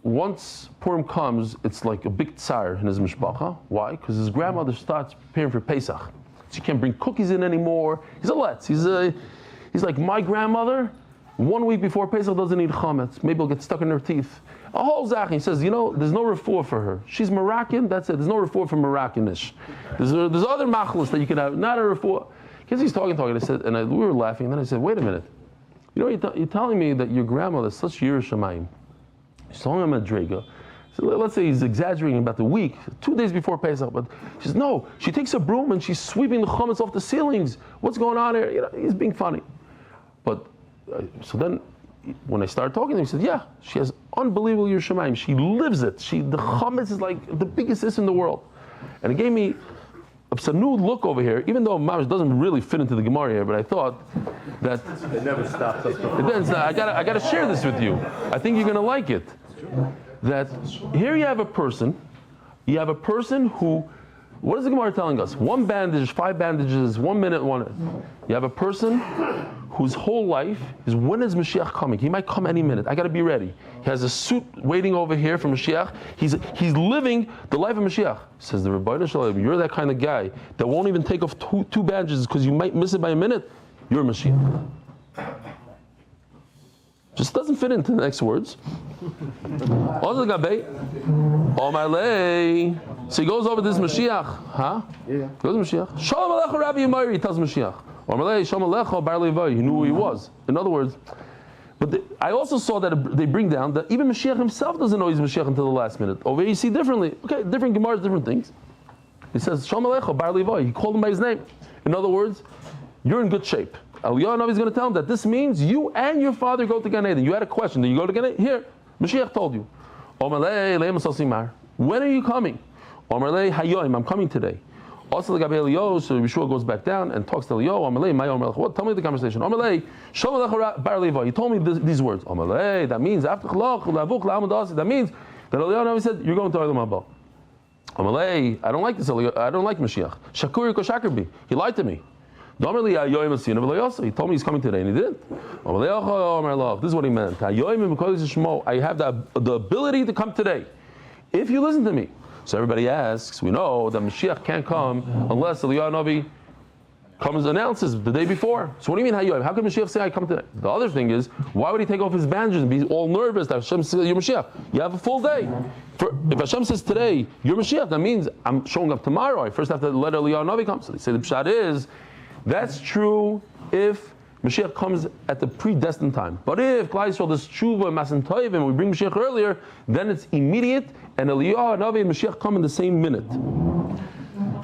once Purim comes, it's like a big tsar in his mishpacha. Why? Because his grandmother starts preparing for Pesach. She can't bring cookies in anymore. He's a letz. He's like, my grandmother, 1 week before Pesach doesn't eat chametz. Maybe it'll get stuck in her teeth. A whole zach. He says, there's no refuah for her. She's Moroccan, that's it. There's no refuah for Moroccanish. There's other machlos that you can have, not a refuah. Because he's talking. I said, we were laughing, and then I said, wait a minute. You're telling me that your grandmother is such Yirah Shamayim. She's telling him a Madriga. So let's say he's exaggerating about the week, 2 days before Pesach, but she says, no, she takes a broom and she's sweeping the chametz off the ceilings. What's going on here? He's being funny. But, so then, when I started talking to him, he said, yeah, she has unbelievable Yirah Shamayim. She lives it. The chametz is like the biggest is in the world. And it gave me a new look over here, even though Mamash doesn't really fit into the Gemara here, but I thought that... It never stops. I got to share this with you. I think you're going to like it. That here you have a person who, what is the Gemara telling us? 1 bandage, 5 bandages, 1 minute, 1. You have a person whose whole life is, when is Mashiach coming? He might come any minute. I got to be ready. He has a suit waiting over here for Mashiach. He's living the life of Mashiach. Says the Rebbeinu Shalom, you're that kind of guy that won't even take off two bandages because you might miss it by a minute. You're Mashiach. Just doesn't fit into the next words. So he goes over this Mashiach. Huh? Yeah. Goes to Mashiach. Shalom Alecha Rabbi Yemari, he tells Mashiach. Shalom Alecha Bar Levi, he knew who he was. In other words, but I also saw that they bring down that even Mashiach himself doesn't know he's Mashiach until the last minute. Over here you see differently. Okay, different Gemaras, different things. He says, Shalom Alecha Bar Levi, he called him by his name. In other words, you're in good shape. Eliyahu Navi is going to tell him that this means you and your father go to Gan Eden. You had a question. Do you go to Gan Eden? Here, Mashiach told you. When are you coming? I'm coming today. Also, so Yeshua goes back down and talks to Eliyahu. What? Tell me the conversation. He told me these words. That means that means that Eliyahu Navi said you're going to Olam Haba. I don't like this. I don't like Mashiach. Shakuri Koshakarbi. He lied to me. He told me he's coming today, and he didn't. This is what he meant. I have the ability to come today, if you listen to me. So everybody asks, we know that Mashiach can't come unless Eliyahu Navi comes announces the day before. So what do you mean Hayyim? How can Mashiach say I come today? The other thing is, why would he take off his bandages and be all nervous that Hashem says you're Mashiach? You have a full day. If Hashem says today you're Mashiach, that means I'm showing up tomorrow. I first have to let Eliyahu Navi come. So they say the pshat is, that's true if Mashiach comes at the predestined time. But if Klal Yisrael does tshuva and masan toiv and we bring Mashiach earlier, then it's immediate, and Eliyahu Navi and Mashiach come in the same minute.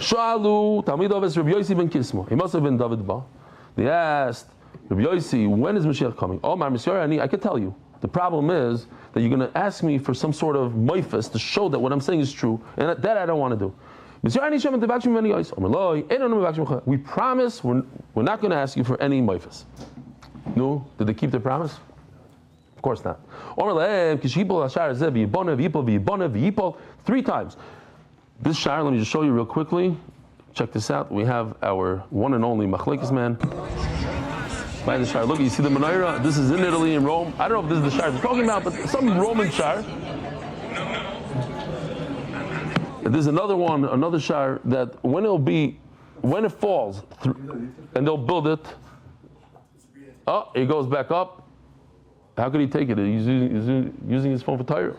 Shalu Talmid Oves Rabbi Yosef Ben Kismo. He must have been David Ba. They asked Rabbi Yosef, when is Mashiach coming? Oh, my Messiah, I can tell you. The problem is that you're going to ask me for some sort of moifus to show that what I'm saying is true, and that I don't want to do. We promise we're not going to ask you for any moifus. No, did they keep their promise? Of course not. 3 times. This shire, let me just show you real quickly. Check this out. We have our one and only Machlekes man. By the shire. Look, you see the menorah? This is in Italy, in Rome. I don't know if this is the shire they're talking about, but some Roman shire. There's another one, another shire, that when it falls, and they'll build it, it goes back up. How could he take it? He's using his phone for Torah.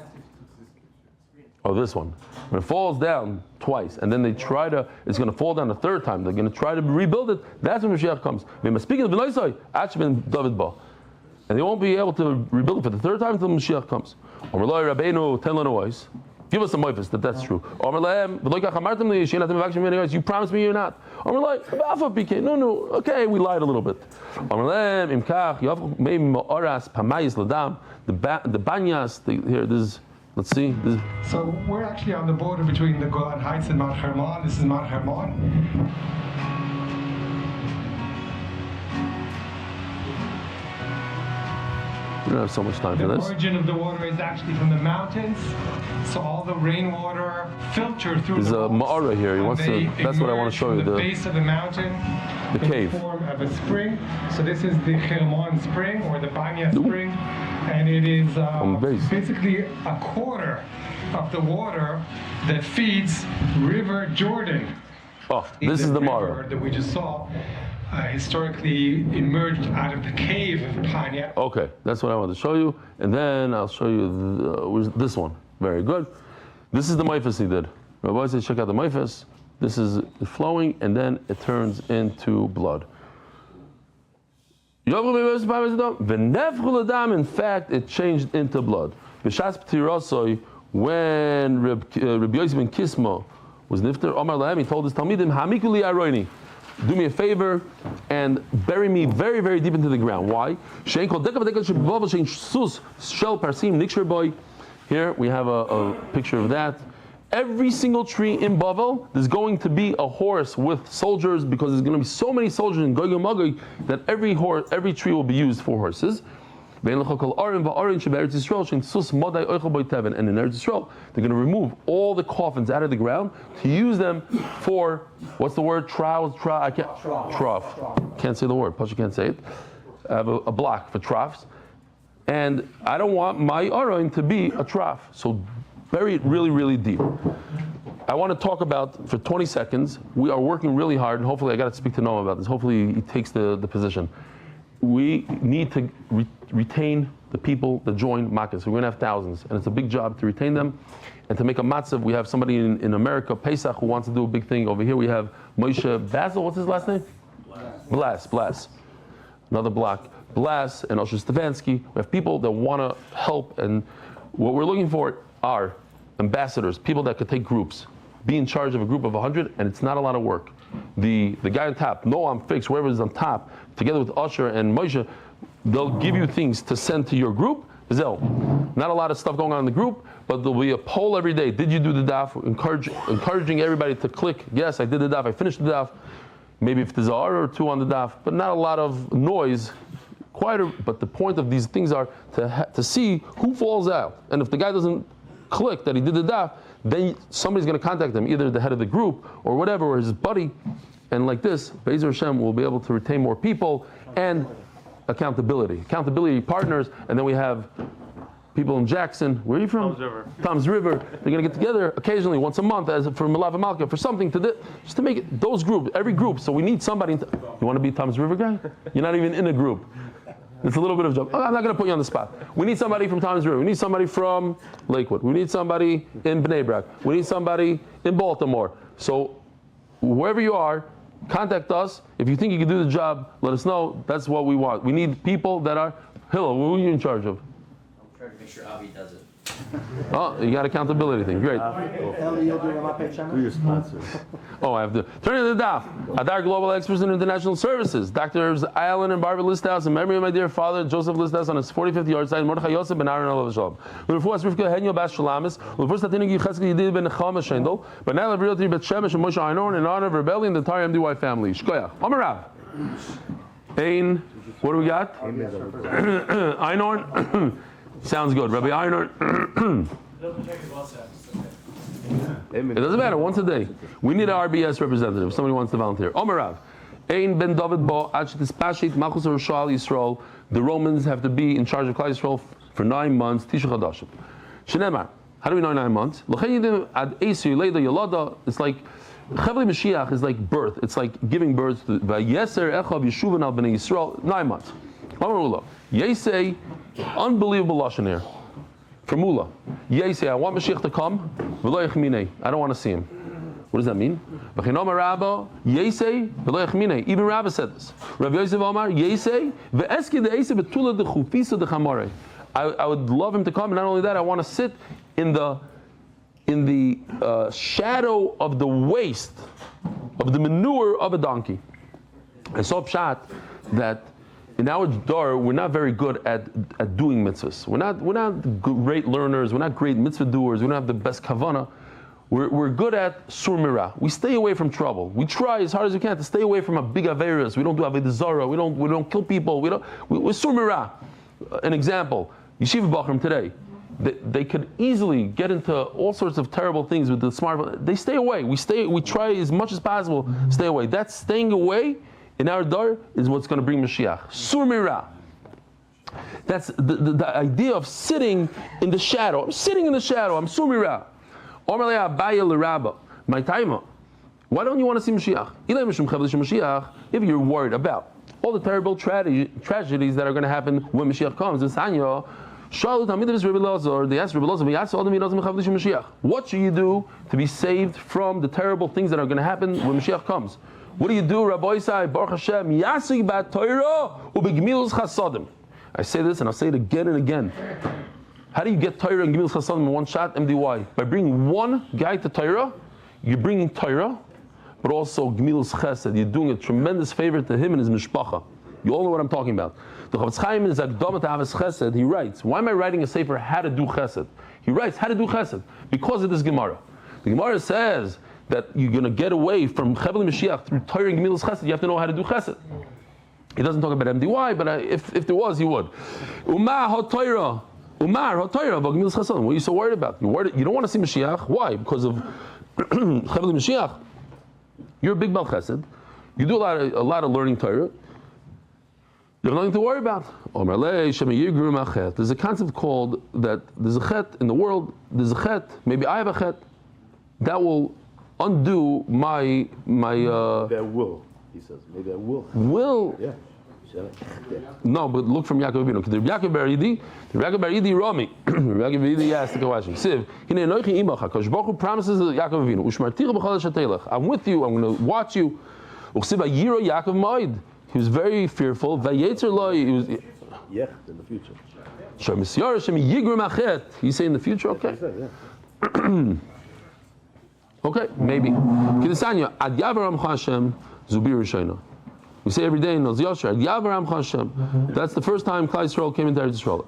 Oh, this one. When it falls down twice, and then it's going to fall down a third time, they're going to try to rebuild it, that's when Mashiach comes. And they won't be able to rebuild it for the third time until Mashiach comes. Give us some moifus that that's true. You promised me you're not. No, okay, we lied a little bit. The banyas, here, this is, let's see. So we're actually on the border between the Golan Heights and Mount Hermon. This is Mount Hermon. We don't have so much time for The this. origin of the water is actually from the mountains. So all the rainwater filtered through There's the a ma'ara here. He wants to. That's what I want to show you. The base of the mountain. The cave. In the form of a spring. So this is the Hermon spring or the Banya spring, and it is basically a quarter of the water that feeds River Jordan. Oh, this is the ma'ara that we just saw. Historically emerged out of the cave of Panya. Okay, that's what I want to show you, and then I'll show you this one. Very good. This is the meifus he did. Rabbi said, check out the meifus. This is flowing, and then it turns into blood. In fact, it changed into blood. When Rabbi Yosef Ben Kismo was nifter, Omar Lahem, he told his Talmidim, Hamikuli Aroini. Do me a favor and bury me very, very deep into the ground. Why? Here we have a picture of that. Every single tree in Bavel, there's going to be a horse with soldiers, because there's going to be so many soldiers in Gog and Magog that every tree will be used for horses. And in Eretz Yisrael, they're going to remove all the coffins out of the ground to use them for, what's the word? Trough. Can't say the word. Plus you can't say it. I have a block for troughs. And I don't want my Aron to be a trough. So bury it really, really deep. I want to talk about, for 20 seconds, we are working really hard, and hopefully I got to speak to Noah about this. Hopefully he takes the position. We need to retain the people that join Makkah. So we're going to have thousands, and it's a big job to retain them and to make a matzav. We have somebody in America, Pesach, who wants to do a big thing. Over here we have Moshe Basil. What's his last name? Blas. Another block. Blas and Eli Stefansky. We have people that want to help, and what we're looking for are ambassadors, people that could take groups, be in charge of a group of 100, and it's not a lot of work. The guy on top, Noam Fix, whoever is on top, together with Usher and Moshe, they'll give you things to send to your group. Not a lot of stuff going on in the group, but there'll be a poll every day. Did you do the daf? Encouraging everybody to click, yes, I did the daf, I finished the daf. Maybe if there's an hour or two on the daf, but not a lot of noise. But the point of these things are to see who falls out. And if the guy doesn't click that he did the daf, then somebody's going to contact him, either the head of the group or whatever, or his buddy. And like this, Be'ezer Hashem will be able to retain more people and accountability partners. And then we have people in Jackson. Where are you from? Tom's River. They're going to get together occasionally, once a month, as for Malava Malka, for something just to make it, those groups, every group. So we need somebody. You want to be Tom's River guy? You're not even in a group. It's a little bit of a joke. I'm not going to put you on the spot. We need somebody from Tom's River. We need somebody from Lakewood. We need somebody in Bnei Brak. We need somebody in Baltimore. So wherever you are, contact us. If you think you can do the job, let us know. That's what we want. We need people that are. Hillel, what are you in charge of? I'm trying to make sure Avi does it. Oh, you got accountability thing. Great. Eli, you'll do Ramat Beit Shemesh? Who your sponsor? Oh, I have to. Turning to the Daf. Adar Global Experts in International Services. Doctors Allen and Barbara Listhouse, in memory of my dear father, Joseph Listhouse, on his 45th yard side, Mordechai Yosef Ben Ariel Shalom. Lirfo Asrifka Henyo Bas Shalamis. Lirfo Statini Yechiel Ben Chaya Sara. But now Ariel Bet Shemesh and Moshe Einorn in honor of rebellion, the entire MDY family. Shkoyach. Amarav. Ein. What do we got? Einorn. Sounds good. Rabbi Einorn. It doesn't matter. Once a day. We need an RBS representative. Somebody wants to volunteer. Omarav. Ein ben David bo achtis pashit machus Roshal Yisrael. The Romans have to be in charge of Klal Yisrael for 9 months. Tisha Chadashim. Shenemar. How do we know 9 months? It's like Chavli Mashiach is like birth. It's like giving birth to Vayeser Echav Yeshuvan al Bnei Yisrael. 9 months. Amarullah. Yesei, unbelievable lashon here. For Mula. Yesei, I want Mashiach to come. V'lo yechminei. I don't want to see him. What does that mean? V'chinoma Rabba. Yesei, v'lo yechminei. Even Rabba said this. Rabbi Yosef Omar. Yesei, ve'eski de'esei betula dechufisa dechamore. I would love him to come, and not only that, I want to sit in the shadow of the waste of the manure of a donkey. I saw pshat that in our dar we're not very good at doing mitzvahs. We're not great learners. We're not great mitzvah doers. We don't have the best kavanah. We're good at sur mirah. We stay away from trouble. We try as hard as we can to stay away from a big averas. We don't do avodah zarah. We don't kill people. We're sur mirah. An example. Yeshiva Bachram today, they could easily get into all sorts of terrible things with the smartphone. They stay away. We try as much as possible, stay away. That staying away in our dar is what's going to bring Mashiach. Sur mirah. That's the idea of sitting in the shadow. I'm sitting in the shadow. I'm sur mirah. Omar le Abaye le Rabba. My taima. Why don't you want to see Mashiach? If you're worried about all the terrible tragedies that are going to happen when Mashiach comes, they asked Rabbi Elazar, what should you do to be saved from the terrible things that are going to happen when Mashiach comes? What do you do, Rabbi Isai? Baruch Hashem, Yasig bat Torah ubegmilus chasadim. I say this and I'll say it again and again. How do you get Torah and Gmilus chasadim in one shot, MDY? By bringing one guy to Torah, you're bringing Torah, but also Gmilus chesed. You're doing a tremendous favor to him and his mishpacha. You all know what I'm talking about. The Chofetz Chaim is Akdamat Avos Chesed. He writes, why am I writing a sefer how to do chesed? He writes how to do chesed because of this Gemara. The Gemara says that you're going to get away from Chevli Mashiach through Torah and Gemilas Chesed. You have to know how to do chesed. He doesn't talk about MDY, but if there was, he would. Umar HaTorah, but Gemilas Chesed. What are you so worried about? You don't want to see Mashiach. Why? Because of Chevli Mashiach. You're a big Bal Chesed. You do a lot of learning Torah. You have nothing to worry about. There's a concept called that there's a chet in the world, there's a chet, maybe I have a chet, that will undo my That will, he says. Maybe that will. Will? Yeah. No, but look from Yaakov Avinu. The Yaakov Bar Yidi Rami. Yaakov Yidi asked the question. Siv, Hine Noichi Imach, HaKadosh Baruch Hu promises to Yaakov Avinu, Ushmarticha b'chol ha'shateilich. I'm with you, I'm going to watch you. Uchsiv Yiro Yaakov Moed. He was very fearful. Vayetzer lo, he was. Yeah, in the future. You say in the future? Okay. Okay, maybe. We say every day in Oz Yosher, that's the first time Klal Yisrael came into Eretz Yisrael.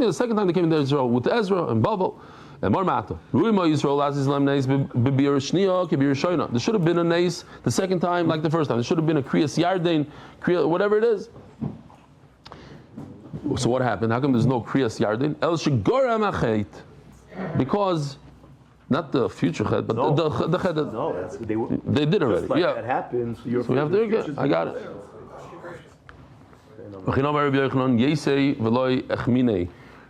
The second time they came into Eretz Yisrael with Ezra and Babel. And more matter. There should have been a nace the second time like the first time. There should have been a Kriyas Yarden, whatever it is. So what happened? How come there's no Kriyas Yarden? Because not the future chet, but the chet. No, they did already. Like yeah, that happens. So we have to get. I got it.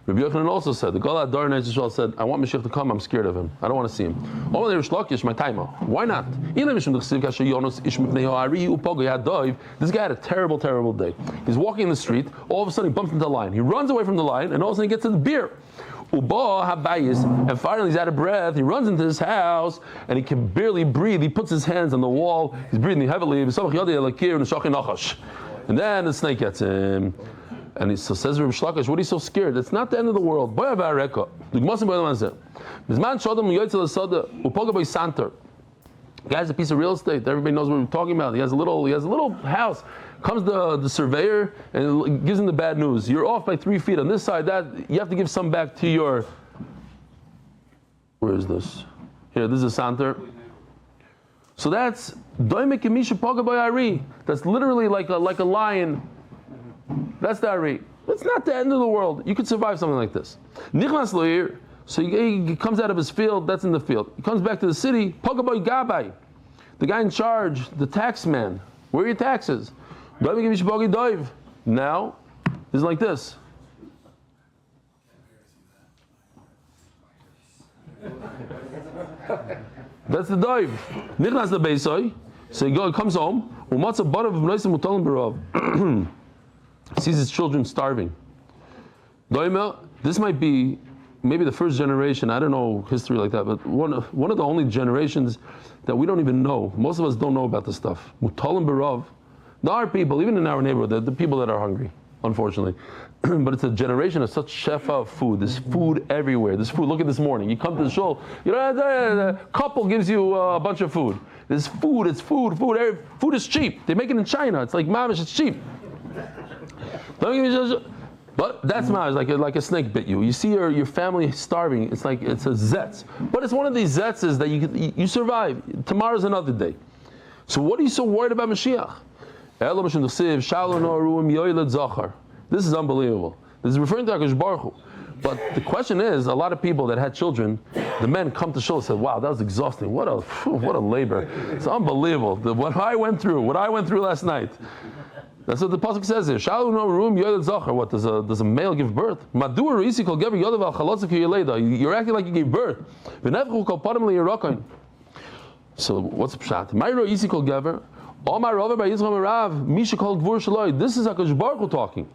Rabbi Yochanan also said, the Gol Adar in Israel said, I want Mashiach to come, I'm scared of him. I don't want to see him. Why not? This guy had a terrible, terrible day. He's walking in the street, all of a sudden he bumps into the lion. He runs away from the lion, and all of a sudden he gets to the beer. And finally he's out of breath. He runs into his house, and he can barely breathe. He puts his hands on the wall. He's breathing heavily. And then the snake gets him. And he says, Reb Shlakish, what are you so scared? It's not the end of the world. The guy has a piece of real estate. Everybody knows what we're talking about. He has a little house. Comes the surveyor and gives him the bad news. You're off by 3 feet on this side. That you have to give some back to your. Where is this? Here, this is a santer. So that's that's literally like a lion. That's the Ari. It's not the end of the world. You could survive something like this. So he comes out of his field, that's in the field. He comes back to the city, Pagaboy Gabai. The guy in charge, the tax man. Where are your taxes? Now, it's like this. That's the dive. Nichnas the Beisoi. So he comes home. Sees his children starving. This might be maybe the first generation, I don't know history like that, but one of the only generations that we don't even know. Most of us don't know about this stuff. Mutalim Barov. There are people, even in our neighborhood, the people that are hungry, unfortunately. But it's a generation of such shefa of food. There's food everywhere. There's food. Look at this morning. You come to the shul, the couple gives you a bunch of food. There's food, it's food. Food is cheap. They make it in China. It's like mamish, it's cheap. But that's like a snake bit you. You see your family starving. It's like it's a zetz. But it's one of these zetzes that you survive. Tomorrow's another day. So what are you so worried about Mashiach? This is unbelievable. This is referring to HaKadosh Baruch Hu. But the question is, a lot of people that had children, the men come to shul and said, "Wow, that was exhausting. What a labor. It's unbelievable. What I went through last night." That's what the pasuk says here. What does a male give birth? You're acting like you gave birth. So what's the pshat? This is HaKadosh Baruch Hu talking.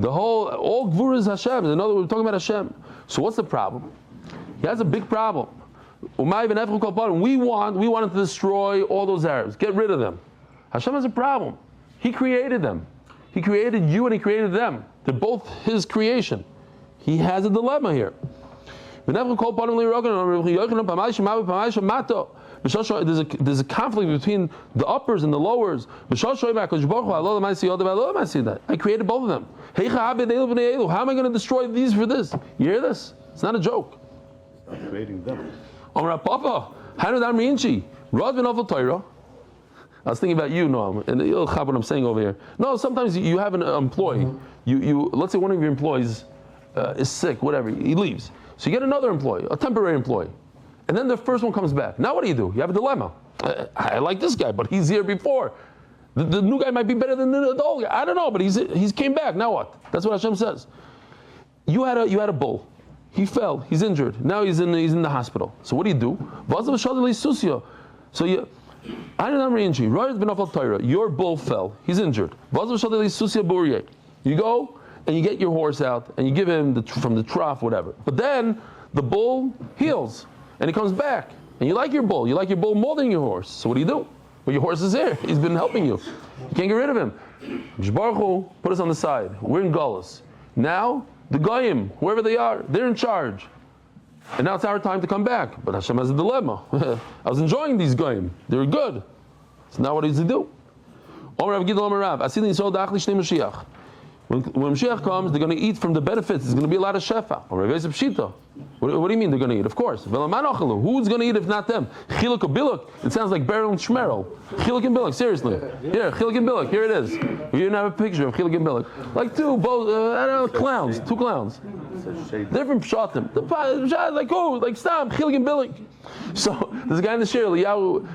All gvur is Hashem. In other words, we're talking about Hashem. So what's the problem? He has a big problem. We wanted to destroy all those Arabs. Get rid of them. Hashem has a problem. He created them. He created you and he created them. They're both his creation. He has a dilemma here. There's a conflict between the uppers and the lowers. I created both of them. How am I going to destroy these for this? You hear this? It's not a joke. Stop creating them. I was thinking about you, Noam, and you'll have what I'm saying over here. No, sometimes you have an employee. You let's say one of your employees is sick, whatever, he leaves. So you get another employee, a temporary employee. And then the first one comes back. Now what do? You have a dilemma. I like this guy, but he's here before. The new guy might be better than the old guy. I don't know, but he's came back. Now what? That's what Hashem says. You had a bull. He fell. He's injured. Now he's in the hospital. So what do? So you. Your bull fell. He's injured. You go and you get your horse out and you give him from the trough, whatever. But then the bull heals and he comes back. And you like your bull. You like your bull more than your horse. So what do? Well, your horse is here. He's been helping you. You can't get rid of him. Baruch Hu put us on the side. We're in Galus. Now the Goyim, whoever they are, they're in charge. And now it's our time to come back. But Hashem has a dilemma. I was enjoying these Goyim. They were good. So now what does he do? When Mashiach comes, they're going to eat from the benefits. There's going to be a lot of shefa. What do you mean they're going to eat? Of course. Who's going to eat if not them? Chiluk or biluk? It sounds like Beryl and Shmerel. Chiluk and biluk, seriously. Here, Chiluk and biluk. Here it is. We didn't have a picture of Chiluk and biluk. Like two clowns. Two clowns. Different pshatim. Like stop, Chiluk and biluk. So there's a guy in the shir, Eliyahu.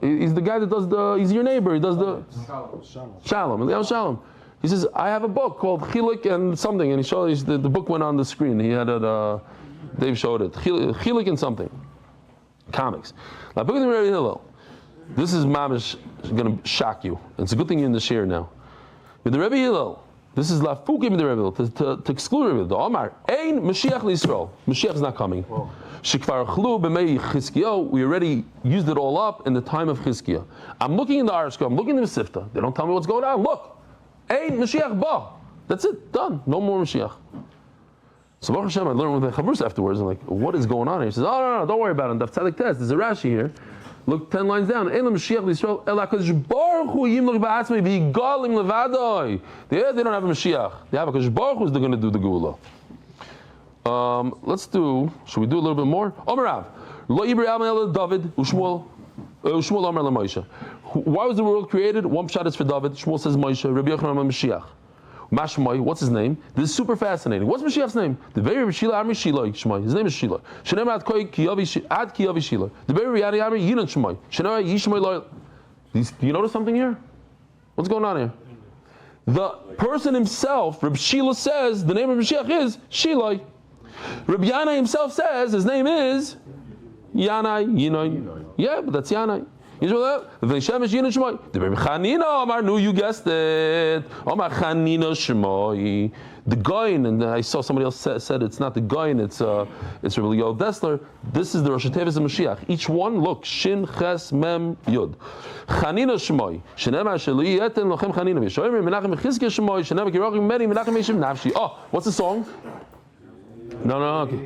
He's the guy that does he's your neighbor. He does the Shalom. Eliyahu Shalom. He says, I have a book called Chilik and something, and he showed the book went on the screen. He had it. Dave showed it. Chilik and something. Comics. Now, book of the Rebbe Hillel. This is mamish going to shock you. It's a good thing you're in the share now. With the Rebbe Hillel, this is lafukim in the Rebbe Hillel to exclude Rebbe Hillel. The Omar, Ein Mashiach l'Yisrael. Mashiach is not coming. Shekvar chlu b'mei Chizkiyahu. We already used it all up in the time of Chizkiyahu. I'm looking in the article. I'm looking in the Sifta. They don't tell me what's going on. Look, Ein Mashiach ba. That's it. Done. No more Mashiach. So Baruch Hashem, I learned with the Chavrus afterwards. I'm like, what is going on here? He says, oh no, don't worry about it. Daf Tzadik Test. There's a Rashi here. Look 10 lines down. Ein Mashiach l'Yisrael ela HaKadosh Baruch Hu yimloch ba'atzmei v'yigalim levadoi. They don't have a Mashiach. They have HaKadosh Baruch Hu is going to do the Geula. Should we do a little bit more? Omarav, Lo Ibri Amel David Ushmuel Amar LaMoshe. Why was the world created? One pshat is for David. Shmuel says Moshe. Rabbi Yochanan Mashiach. Mashmai, what's his name? This is super fascinating. What's Mashiach's name? The very Shila Amri Shiloi Shmai. His name is Shiloi. Shenem Ad Koi Kiyavi Ad Kiyavi Shiloi. The very Yadi Amri Yinan Shmai. Shenem Yishmai Loy. Do you notice something here? What's going on here? The person himself, Reb Shila says, the name of Mashiach is Shiloi. Rabbi Yanai himself says his name is Yanai. Yeah, but that's Yanai. You know that? The Rebbe Chanina Amar, no, you guessed it. Amar Chanina Shemoi. The Goin, and I saw somebody else said it's not the Goin, it's Rebbe Yod Dessler. This is the Rosh Hashanah of Mashiach. Each one, look, Shin Ches Mem Yud. Chanina Shemoi. Shenema Sheli Ettel Lochem Chanina. Yishoyim Menachem Chizkiah Shemoi. Shenema Kirochim Meni Menachem Yeshim Nafshi. Oh, what's the song? No, okay.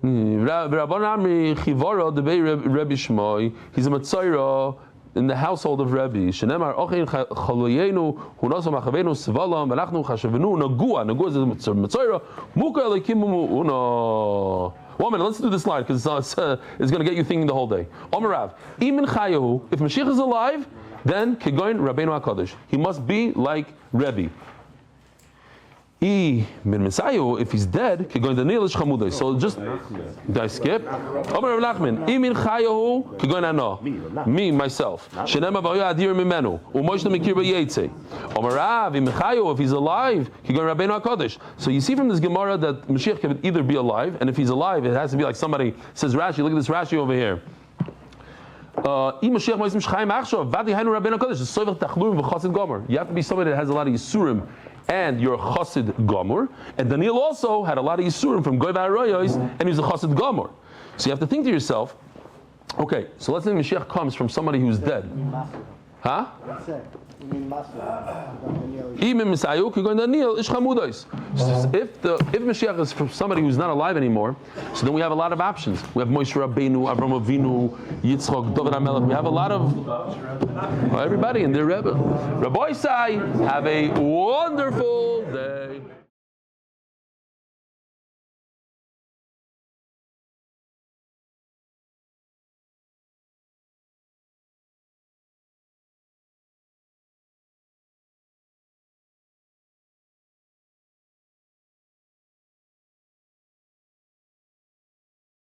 He's a Matzayra in the household of Rebbe. One minute, let's do this line because it's going to get you thinking the whole day. Omarav, if Mashiach is alive, then Kegoin Rabbeinu HaKadosh. He must be like Rebbe. If he's dead, so just did I skip? Me, myself. If he's alive, so you see from this Gemara that Mashiach can either be alive, and if he's alive, it has to be like somebody says Rashi. Look at this Rashi over here. You have to be somebody that has a lot of Yisurim, and you're a Chassid Gomer. And Daniel also had a lot of Yisurim from Goy V'Aroyos, and he was a Chassid Gomer. So you have to think to yourself, okay, so let's say Mashiach comes from somebody who's dead. Huh? If Mashiach is from somebody who's not alive anymore, so then we have a lot of options. We have Moshe Rabbeinu, Avraham Avinu, Yitzchak, David HaMelech. We have a lot of everybody in their Rebbe. Rabbi Sai, have a wonderful day.